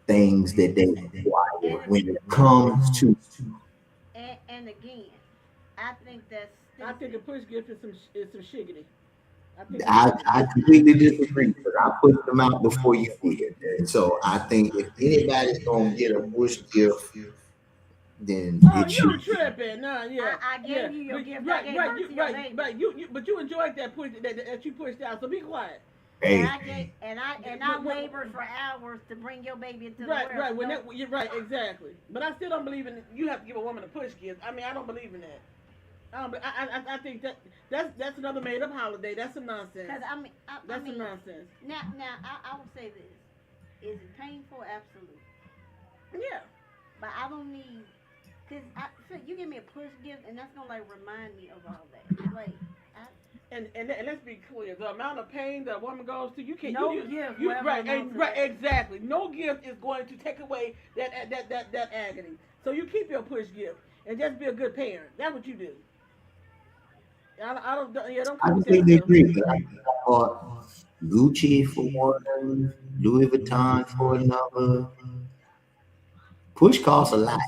things that they require And when it comes to. and again, I think that's I think a stupid. push gift is some shiggity. I think it's I, shiggity. I completely disagree because I put them out before you did. And so I think if anybody's gonna get a push gift, then Oh, it should. you tripping? Nah, yeah, I yeah. gave you your gift. I Right, gave right, her you, to your right, baby. right. But you enjoyed that push that you pushed out. So be quiet. And Hey, I gave and I labored for hours to bring your baby into the Right, world. right. So When that, you're right, exactly. But I still don't believe in you have to give a woman a push gift. I mean, I don't believe in that. I think that's another made up holiday. That's some nonsense. Because That's some nonsense. now I will say this: is it painful? Absolutely. Yeah. But I don't need because so you give me a push gift and that's gonna like remind me of all that. Like And let's be clear, the amount of pain that a woman goes through, you can't. no gift You will ever right, amount to right, that. exactly. No gift is going to take away that agony. So you keep your push gift and just be a good parent. That's what you do. I don't yeah, don't I come with that completely stuff. agree. But I bought Gucci for one, Louis Vuitton for another. Push costs a lot.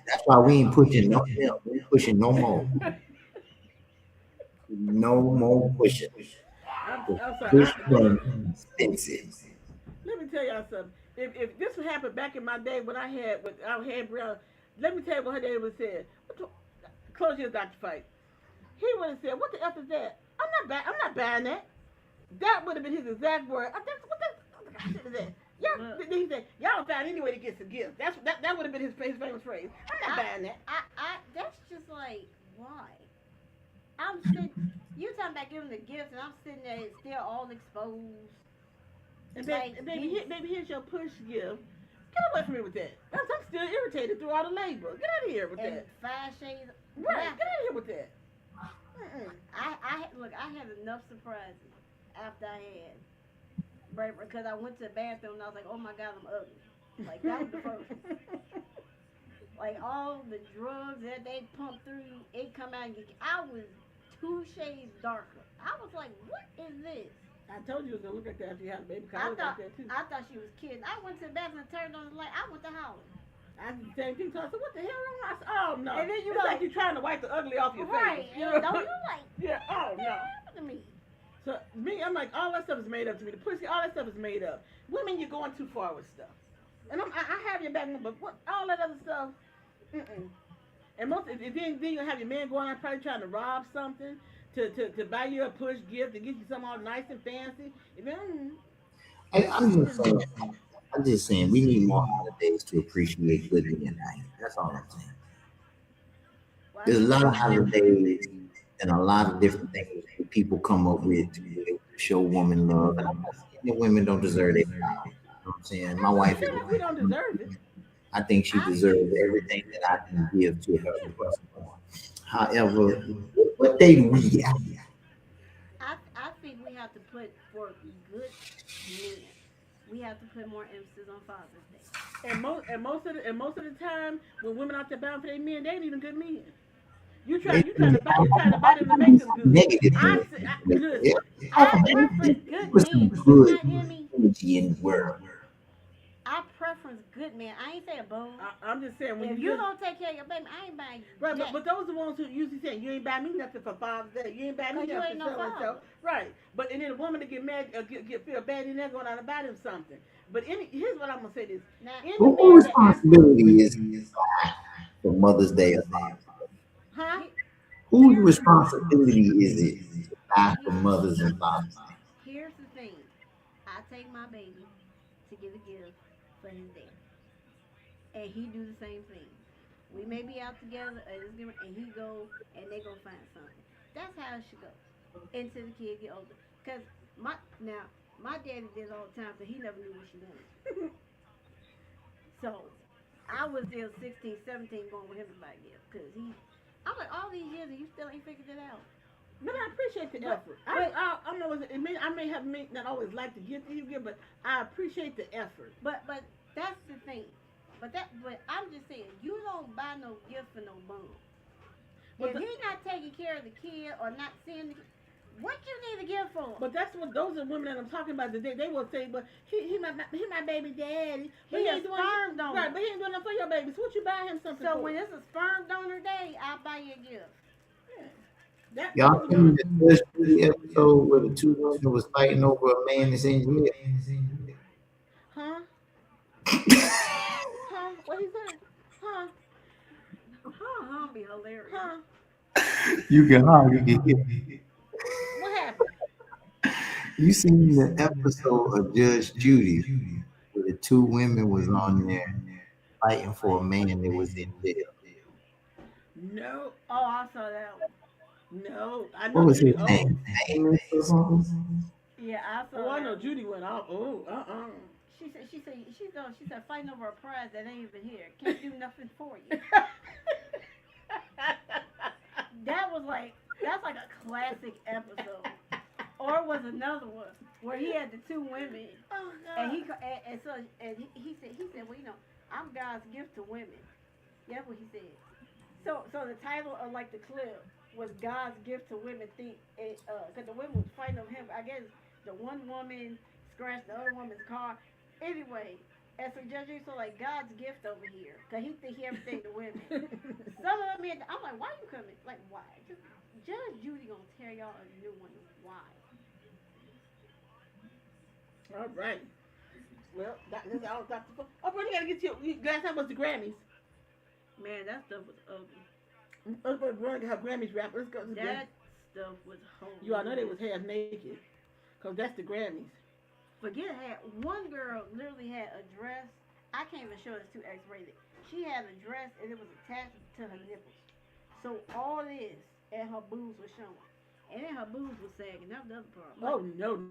That's why we ain't pushing no milk. We ain't pushing no more. No more pushing. I'm sorry. Push money expensive. Let me tell y'all something. If this would happen back in my day when I had Brown, let me tell you what her daddy would have said. Close your doctor fight. He would have said, "What the f is that? I'm not buying that." That would have been his exact word. What the shit is that? Y'all, then he said, "Y'all don't find any way to get some gifts." That would have been his famous phrase. I'm not buying that. That's just like why I'm sitting. You talking about giving the gifts and I'm sitting there still all exposed. And Like maybe here's your push gift. Get away from me with that. I'm still irritated through all the labor. Get out of here with and that. 5 shades. Right, Black. get out of here with that. Mm-mm. I had enough surprises after I had, right? Because I went to the bathroom and I was like, oh my god, I'm ugly. Like that was the first. Like all the drugs that they pumped through, it come out. I was 2 shades darker. I was like, what is this? I told you it was gonna look like that after you had a baby. Cause I look thought like that too. I thought she was kidding. I went to the bathroom and turned on the light. I went to hollering. I did the same thing. So I said, "What the hell wrong?" I said, "Oh no!" And then you it's go, like you're trying to wipe the ugly off your right? face. And don't you like? Yeah. Oh What no. happened to me? So me, I'm like, all that stuff is made up to me. The pussy, all that stuff is made up. Women, you're going too far with stuff. And I have your back, but what all that other stuff? Mm-mm. And then you have your man going out probably trying to rob something to buy you a push gift to get you something all nice and fancy. And then, I'm just saying we need more holidays to appreciate good men out here. That's all I'm saying. Well, I There's a think lot we of need more. holidays and a lot of different things that people come up with to be able to show woman love. And I'm not saying that women don't deserve their flowers. You know what I'm saying? My I wife is feel like we don't deserve it. I think she I think deserves everything that I can give to her. Yeah. However, what day do we got? I think we have to put for good men. We have to put more emphasis on Father's Day. And most of the time, when women out there bound for their men, they ain't even good men. You trying to buy them to make them good. Negative Listen. I I preference good put some men. Do you good not hear me? energy in the world. I preference good men. I ain't say a bum. I'm just saying when If you you just don't take care of your baby, I ain't buying you. right, Jack. but those are the ones who usually say you ain't buy me nothing for Father's Day. You ain't buy me Cause you ain't nothing no so and so. father. Right, but and then a woman to get mad, feel bad, and they're going out and buy them something. But here's what I'm gonna say: this Now, any Whose man that responsibility is for Mother's Day or Father's Day? huh? he, Whose here's responsibility is it to buy for he, mothers and fathers? here's the thing. I take my baby to get a gift for his dad, and he do the same thing. We may be out together, and he go and they go find something. That's how it should go until the kid get older. Cause my daddy did all the time, but he never knew what she wanted. So I was still 16, 17 going with him to buy gifts. Cause I'm like all these years and you still ain't figured it out. But I appreciate the effort. I'm always, I may have not always liked the gift that you give, but I appreciate the effort. But that's the thing. But I'm just saying you don't buy no gift for no bum. But If he not taking care of the kid or not seeing the kid, what you need a gift for? but that's what those are women that I'm talking about today. They will say, "But he my baby daddy. But He a ain't doing sperm donor. right. But he ain't doing nothing for your baby. So what you buy him something So for?" when it's a sperm donor day, I'll buy you a gift. Y'all seen the Judge Judy episode where the two women was fighting over a man that's in jail? Huh? Huh? What he said? Huh? Huh, be hilarious. Huh? You can hardly get it. What happened? You seen the episode of Judge Judy where the two women was on there fighting for a man that was in jail? No, Oh, I saw that one. no. I What know was his Judy. Oh, name? Amos or something? Yeah, I saw oh, I that know one. Judy went off. Oh, She said fighting over a prize that ain't even here. Can't do nothing for you. That's like a classic episode. Or it was another one where he had the two women Oh and God. he said, well, I'm God's gift to women. That's what he said. So the title of like the clip was God's gift to women. Because the women was fighting over him. I guess the one woman scratched the other woman's car. Anyway, and so Judge Judy so like God's gift over here, cause he think he everything to women. Some of them, I'm like, why you coming? Like, why? Just Judge Judy gonna tell y'all a new one. Why? All right. Well, that's all Dr. Oh, bro, you gotta get you. Last time was the Grammys. Man, that stuff was ugly. We're gonna have Grammys rap. Let's go to the Grammys. That stuff was horrible. You all know they was half naked, cause that's the Grammys. Forget had one girl literally had a dress. I can't even show it's too X-rated. She had a dress and it was attached to her nipples. So all this and her boobs were showing, and then her boobs was sagging. That was the other part. Oh no.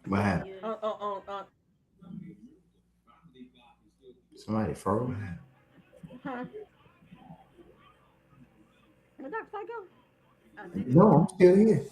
What happened? Yes. Somebody froze? Huh? Was that Psycho? I think No, I'm still here.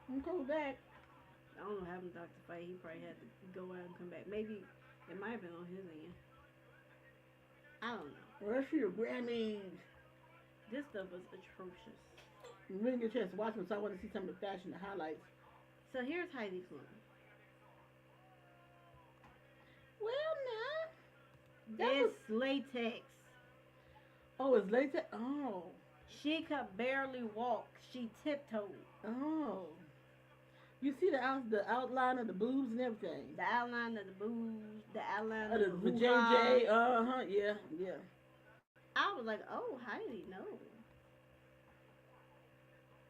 I'm cool with that. I don't know what happened to Dr. Fight. He probably had to go out and come back. Maybe it might have been on his end. I don't know. Well, that's your Grammys. This stuff was atrocious. We didn't get a chance to watch them, so I want to see some of the fashion, the highlights. So here's Heidi Klum. Well, now. This latex. Oh, it's latex? Oh. She could barely walk. She tiptoed. Oh. You see the outline of the boobs and everything. The outline of the boobs, the outline of the the JJ, yeah. I was like, oh, Heidi, no.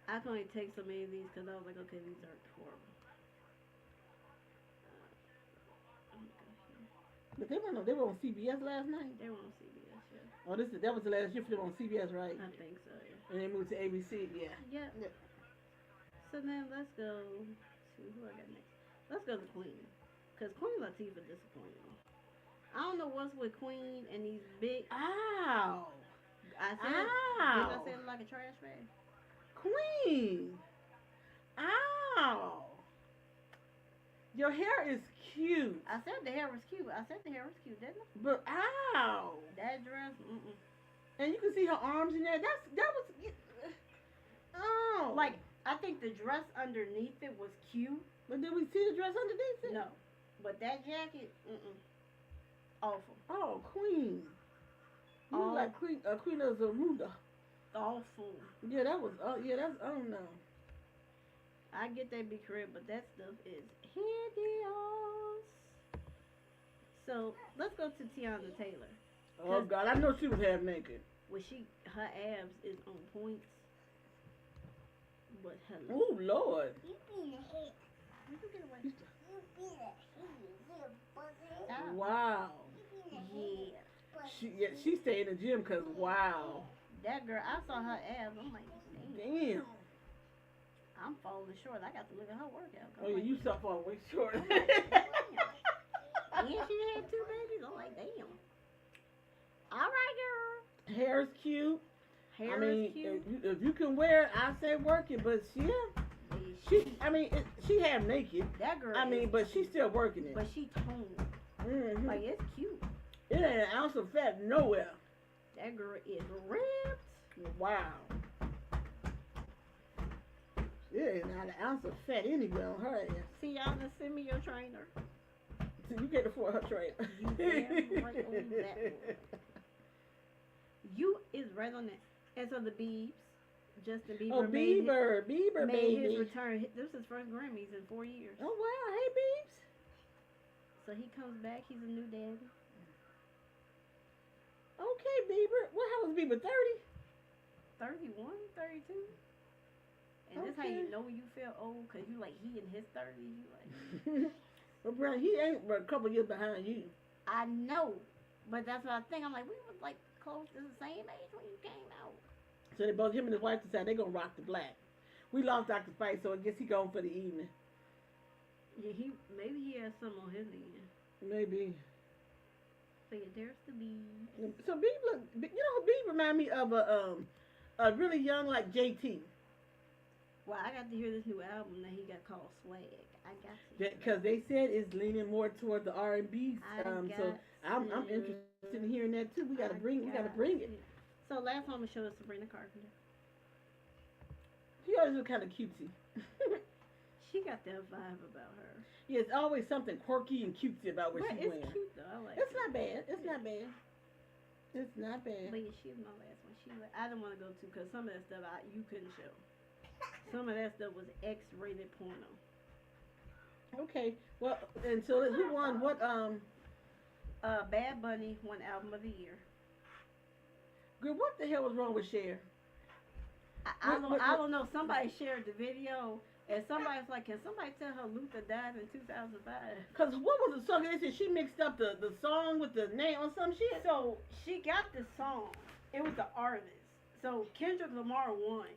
I can only take so many of these because I was like, okay, these are horrible. But they were on CBS last night. They were on CBS, yeah. Oh, that was the last year for them on CBS, right? I think so, yeah. And they moved to ABC, yeah. Yeah. So then let's go to who I got next. Let's go to Queen, cause Queen Latifah disappointed me. I don't know what's with Queen and these big. Ow! I said, did I say it like a trash bag? Queen! Ow! Your hair is cute. I said the hair was cute. Didn't I? But ow! That dress, And you can see her arms in there. That was. Oh! Like, I think the dress underneath it was cute. But did we see the dress underneath it? No. But that jacket, awful. Oh, Queen. You look like Queen of Zamunda. Awful. Yeah, that was. That's. Oh no. I get that big career, but that stuff is hideous. So let's go to Tiana Taylor. Oh God, I know she was half naked. When her abs is on points. But hello. Oh Lord. You being a hit. You get away. You being a hit. You bugger. Wow. Yeah. She stayed in the gym because wow. That girl, I saw her abs. I'm like, damn. I'm falling short. I got to look at her workout. Oh yeah, you saw falling way short. And she had 2 babies. I'm like, damn. All right, girl. Hair's cute. Hair is cute. If you can wear it, I say work it. But she half naked. That girl. But she's still working it. But she toned. Mm-hmm. Like, it's cute. It ain't an ounce of fat nowhere. That girl is ripped. Wow. There ain't not an ounce of fat anywhere on her ass. See, y'all just send me your trainer. So you can't afford her trainer. You damn right on that one. You is right on that. And so the Biebs, Justin Bieber, Bieber, made baby. his return. This is his first Grammys in 4 years. Oh wow, hey Biebs. So he comes back. He's a new daddy. Okay, Bieber. How was Bieber? 30? 31, 32. And this how you know you feel old, cause you like he in his 30s. You like. Well, bro, he ain't but a couple years behind you. I know, but that's what I think. I'm like, we was like close to the same age when you came out. So they both, him and his wife, decided they're gonna rock the black. We lost Dr. Spice, so I guess he gone for the evening. Yeah, maybe he has some on his end. Maybe. But yeah, there's the Biebs. So Bieber, Bieber remind me of a really young like JT. Well, I got to hear this new album that he got called Swag. I got to. Because they said it's leaning more toward the R&B. So I'm interested in hearing that too. We gotta bring it. So last time we showed us Sabrina Carpenter. She always look kind of cutesy. She got that vibe about her. Yeah, it's always something quirky and cutesy about what she's wearing. It's cute though. I like it. It's not bad. It's not bad. It's not bad. But yeah, she was my last one. I didn't want to go to because some of that stuff you couldn't show. Some of that stuff was X-rated porno. Okay. Well, and so who won what? Bad Bunny won Album of the Year. Girl, what the hell was wrong with Cher? I don't know. Somebody shared the video, and somebody's like, "Can somebody tell her Luther died in 2005?" Cause what was the song? They said she mixed up the song with the name or some shit. So she got the song. It was the artist. So Kendrick Lamar won.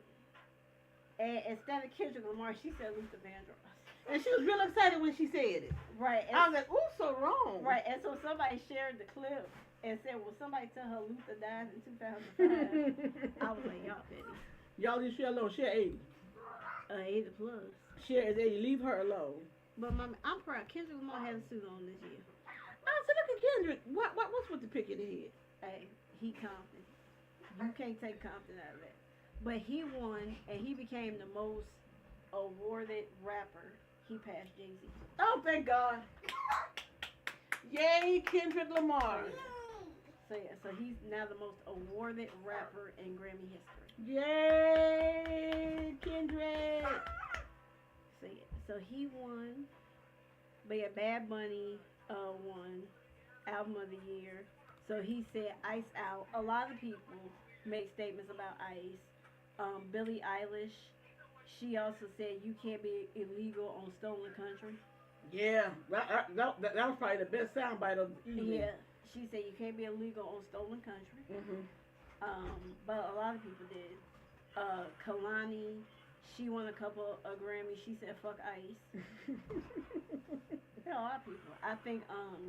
And instead of Kendrick Lamar, she said Luther Vandross. And she was real excited when she said it. Right. And I was like, ooh, so wrong. Right. And so somebody shared the clip and said, well, somebody tell her Luther died in 2005. I was like, y'all petty. Y'all didn't share 80. 80 plus. Share they leave her alone. But mommy, I'm proud. Kendrick Lamar has a suit on this year. I said, look at Kendrick. What's with the pick in the head? Hey, he Compton. You can't take Compton out of that. But he won, and he became the most awarded rapper. He passed Jay-Z. Oh, thank God. Yay, Kendrick Lamar. So yeah, so he's now the most awarded rapper in Grammy history. Yay, Kendrick. So yeah, so he won. But yeah, Bad Bunny won Album of the Year. So he said Ice Out. A lot of people make statements about Ice. Billie Eilish, she also said you can't be illegal on Stolen Country. Yeah, that was probably the best soundbite of the evening. Yeah, she said you can't be illegal on Stolen Country. But a lot of people did. Kalani, she won a couple of Grammys. She said fuck Ice. There are a lot of people. I think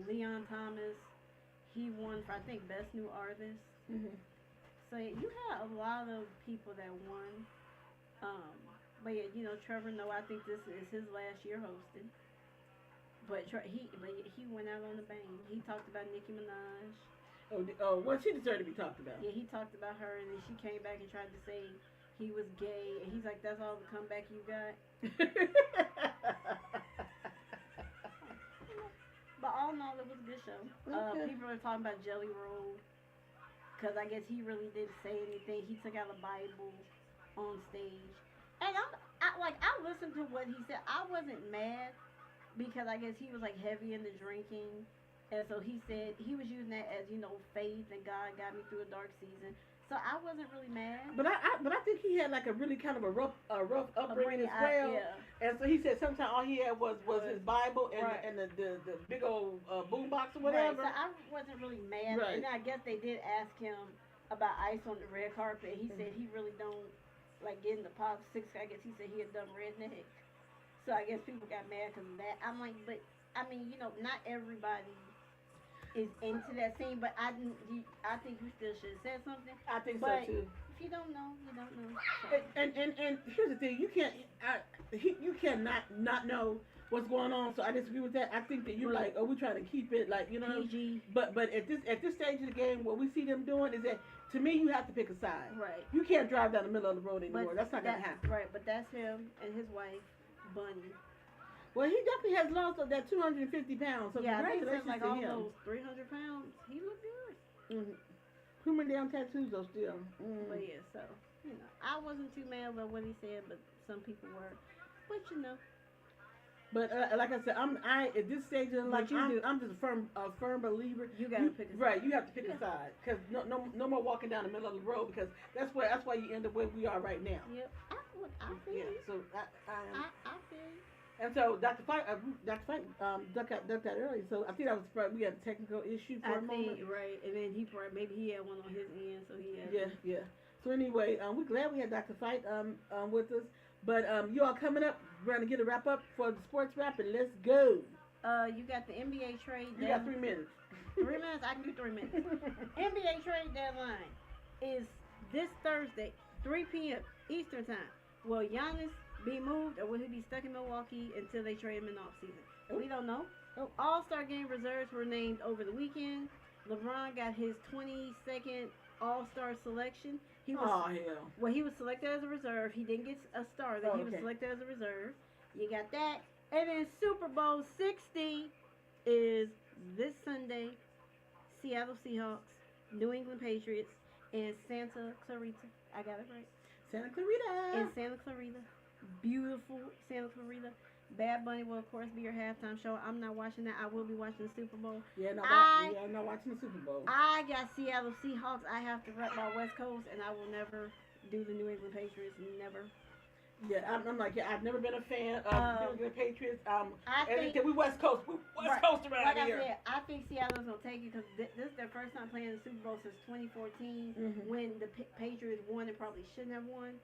Leon Thomas, he won for I think Best New Artist. So yeah, you had a lot of people that won. But yeah, Trevor Noah, I think this is his last year hosting. But he went out on the bang. He talked about Nicki Minaj. Oh, well, she deserved to be talked about. Yeah, he talked about her, and then she came back and tried to say he was gay, and he's like, "That's all the comeback you got." But all in all, it was a good show. Okay. People are talking about Jelly Roll. Because I guess he really didn't say anything. He took out a Bible on stage. And I listened to what he said. I wasn't mad because I guess he was like heavy into drinking. And so he said he was using that as, faith and God got me through a dark season. So I wasn't really mad. But I think he had like a really kind of a rough upbringing as well. Yeah. And so he said sometimes all he had was his Bible and the big old boombox or whatever. Right. So I wasn't really mad. Right. And I guess they did ask him about Ice on the red carpet. He said he really don't like getting the politics. I guess he said he had done redneck. So I guess people got mad because of that. I'm like, but I mean, not everybody is into that scene, but I think you still should have said something. I think but so too. If you don't know, you don't know. So. And here's the thing: you cannot not know what's going on. So I disagree with that. I think that you're like, oh, we're trying to keep it like PG. But at this stage of the game, what we see them doing is that to me you have to pick a side. Right. You can't drive down the middle of the road anymore. That's not gonna happen. Right. But that's him and his wife, Bunny. Well, he definitely has lost that 250 pounds. So yeah, I think congratulations like to him. almost 300 pounds. He looked good. Who many damn tattoos though still? But yeah, so I wasn't too mad about what he said, but some people were. But But like I said, at this stage in life, I'm just a firm believer. You gotta pick a side. Right, you have to pick a side because no more walking down the middle of the road because that's why you end up where we are right now. Yep, I feel you. So I feel you. And so Dr. Fight ducked out early. So I think that was probably we had a technical issue for a moment. Right, and then maybe he had one on his end, so he had. Yeah. So anyway, we're glad we had Dr. Fight with us. But you all coming up, we're gonna get a wrap up for the sports wrap, and let's go. You got the NBA trade. You got 3 minutes. 3 minutes. I can do 3 minutes. NBA trade deadline is this Thursday, 3 p.m. Eastern time. Will Giannis be moved, or will he be stuck in Milwaukee until they trade him in offseason? We don't know. All-Star game reserves were named over the weekend. LeBron got his 22nd All-Star selection. He was, hell. Well, he was selected as a reserve. He didn't get a starter. He was selected as a reserve. You got that. And then Super Bowl 60 is this Sunday. Seattle Seahawks, New England Patriots, and Santa Clarita. I got it right. Santa Clarita. In Santa Clarita. Beautiful Santa Clarita. Bad Bunny will, of course, be your halftime show. I'm not watching that. I will be watching the Super Bowl. I'm not watching the Super Bowl. I got Seattle Seahawks. I have to rep my West Coast, and I will never do the New England Patriots. Never. Yeah, I'm like, I've never been a fan of New England Patriots. I think we West Coast. We West Coast around like here. I said, I think Seattle's going to take it because this is their first time playing the Super Bowl since 2014 when the Patriots won and probably shouldn't have won.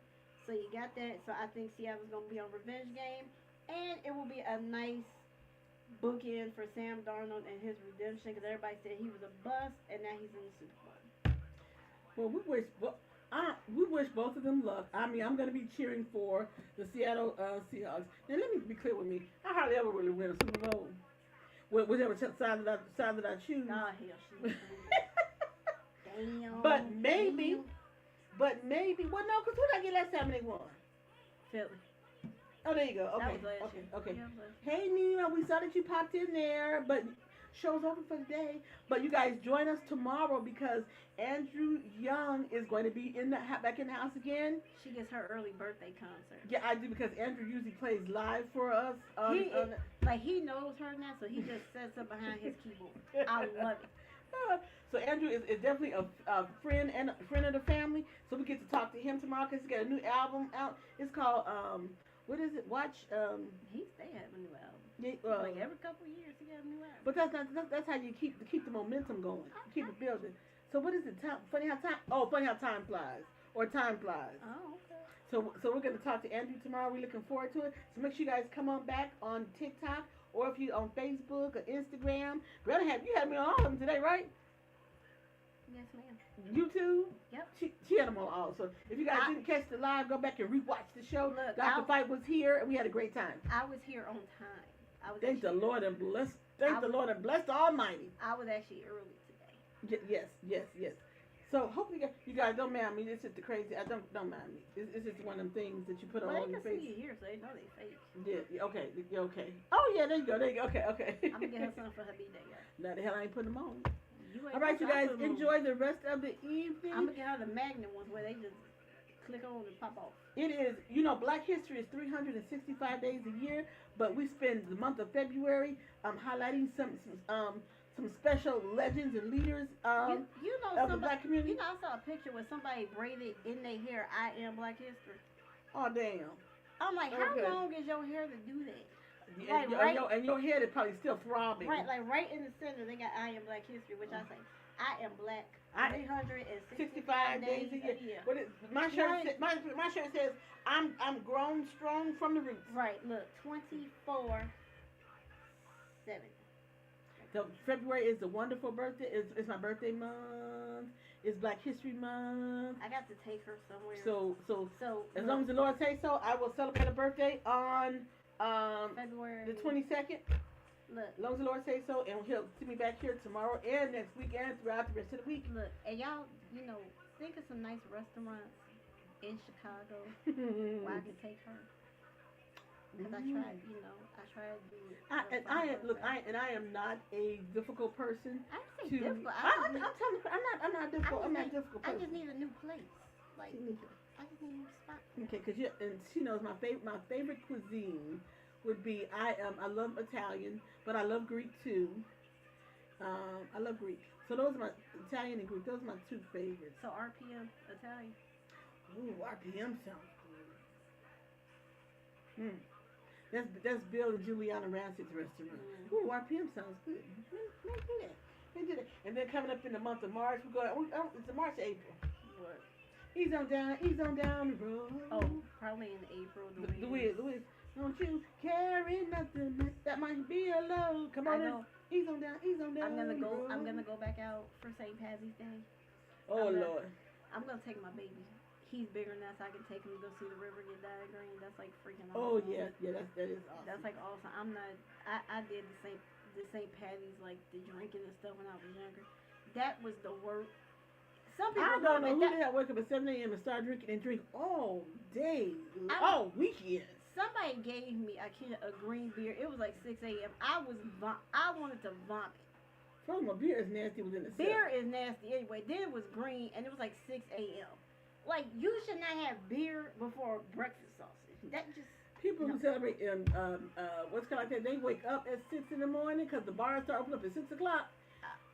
So you got that. So I think Seattle's going to be on revenge game. And it will be a nice bookend for Sam Darnold and his redemption because everybody said he was a bust and now he's in the Super Bowl. Well, We wish both of them luck. I mean, I'm going to be cheering for the Seattle Seahawks. Now, let me be clear with me. I hardly ever really win a Super Bowl. Whichever side that I choose. Nah, hell, she Damn. But maybe. Well, no, because who did I get last time they won? Philly. Oh, there you go. Okay. That was last year. Okay. Yeah, Hey, Nina, we saw that you popped in there, but show's over for today. But you guys join us tomorrow because Andrew Young is going to be back in the house again. She gets her early birthday concert. Yeah, I do because Andrew usually plays live for us. He knows her now, so he just sets up behind his keyboard. I love it. So Andrew is definitely a friend and a friend of the family. So we get to talk to him tomorrow because he's got a new album out. It's called what is it? They have a new album. Yeah, like every couple of years he got a new album. But that's how you keep the momentum going. You keep it building. So what is it? Funny how time flies, or time flies. Oh, okay. So we're gonna talk to Andrew tomorrow. We're looking forward to it. So make sure you guys come on back on TikTok or if you on Facebook or Instagram. Greta, you had me on all of them today, right? Yes, ma'am. YouTube? Yep. She had them on all. So if you guys didn't catch the live, go back and rewatch the show. Look, Dr. Fight was here and we had a great time. I was here on time. Thank the Lord and bless the Almighty. I was actually early today. Yes. So hopefully you guys don't mind me. This is the crazy. I don't mind me. It's just one of them things that you put on your face. They can see you here, so they know they fake. Yeah. Okay. Oh yeah. There you go. Okay. I'm gonna get her something for her B-Day. No, the hell I ain't putting them on. All right, you guys, enjoy the rest of the evening. I'm gonna get her the Magnum ones where they just click on and pop off. It is, Black History is 365 days a year, but we spend the month of February highlighting some special legends and leaders of the Black community. I saw a picture where somebody braided in their hair, "I am Black History." Oh damn! I'm like, how long is your hair to do that? And your head is probably still throbbing. Right, like right in the center, they got "I am Black History," which I say, I am black 365 days a year. My shirt says, I'm grown strong from the roots. Right, look, 24/7. So February is a wonderful birthday. It's my birthday month. It's Black History Month. I got to take her somewhere. So as long as the Lord says so, I will celebrate a birthday on February the 22nd. Look, as long as the Lord says so, and he'll see me back here tomorrow and next week and throughout the rest of the week. Look, and y'all, think of some nice restaurants in Chicago where I can take her. Because I tried to do it. I am not a difficult person. I didn't say difficult. I'm not difficult. I'm not a difficult person. I just need a new place. Like, I just need a new spot. Okay, and she knows my favorite cuisine would be I love Italian, but I love Greek too. I love Greek. So those are my Italian and Greek. Those are my two favorites. So RPM Italian. Ooh, RPM sounds good. That's Bill and Juliana Rancid's restaurant. Ooh, RPM sounds good. They do that. And then coming up in the month of March, we're going. It's March, April. What? Ease on down the road. Oh, probably in April. The Wiz. Don't you carry nothing that might be a load. Come on, ease on down. I'm gonna go back out for St. Patty's Day. Oh Lord. I'm gonna take my baby. He's bigger than that, so I can take him to go see the river get dyed green. That's like freaking awesome. Oh yeah, that is awesome. That's like awesome. I did the St. Patty's, like the drinking and stuff when I was younger. That was the worst. Some people I don't know who the hell wake up at 7 a.m. and start drinking and drink all day, all weekend. Somebody gave me a green beer. It was like 6 a.m. I wanted to vomit. First of all, beer is nasty within itself. Beer is nasty anyway. Then it was green and it was like 6 a.m. Like, you should not have beer before breakfast sausage. That just... People who celebrate what's called like that, they wake up at 6 in the morning because the bars start opening up at 6 o'clock.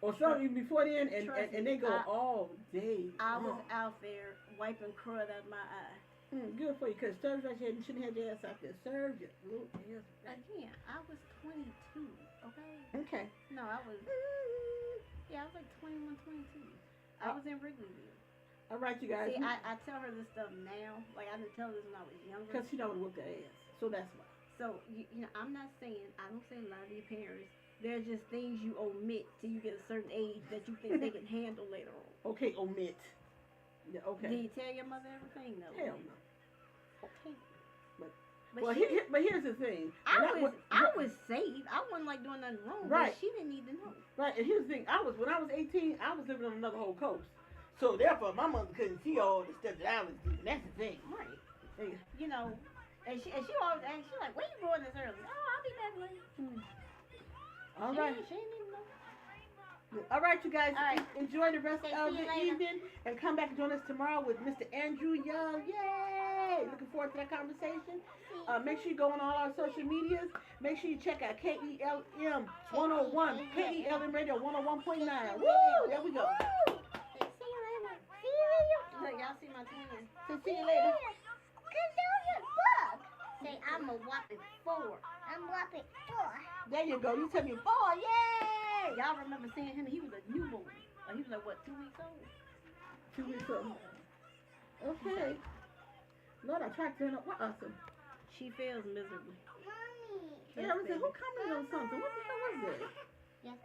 Or some even before then, and they go all day. I was out there wiping crud out of my eye. Good for you, because serves like you shouldn't have your ass out there. Serve your little ass. Again, I was 22, okay? Okay. No, I was... Yeah, I was like 21, 22. I was in Wrigleyville. All right, you guys. See, I tell her this stuff now. Like, I didn't tell her this when I was younger. Because she don't whoop her ass. So that's why. So, I'm not saying... I don't say lie to your parents. There's just things you omit till you get a certain age that you think they can handle later on. Okay, omit. Yeah, okay. Did you tell your mother everything? No. Hell no. Okay. But here's the thing. I was safe. I wasn't like doing nothing wrong. Right. But she didn't need to know. Right. And here's the thing. When I was 18, I was living on another whole coast. So therefore, my mother couldn't see all the stuff that I was doing. That's the thing. Right. Hey. You know, and she always asks, she's like, "Where you going this early?" "Oh, I'll be back later." All right. She didn't even know. All right, you guys. All right. Enjoy the rest Okay, of see you the later. evening, and come back and join us tomorrow with Mr. Andrew Young. Yay! Looking forward to that conversation. Make sure you go on all our social medias. Make sure you check out KELM 101, KELM Radio 101.9. Woo! There we go. See you later. See you later. Look, y'all see my twin. So see you later. Good your book. Say I'm a whopping 4. I'm whopping 4. There you go. You tell me 4. Yay! Y'all remember seeing him? He was a newborn. He was like, what, 2 weeks old? 2 weeks old. Okay. Lord, I tried to turn up. What awesome. She fails miserably. Mommy. Yeah, I was like, who commented on something? What the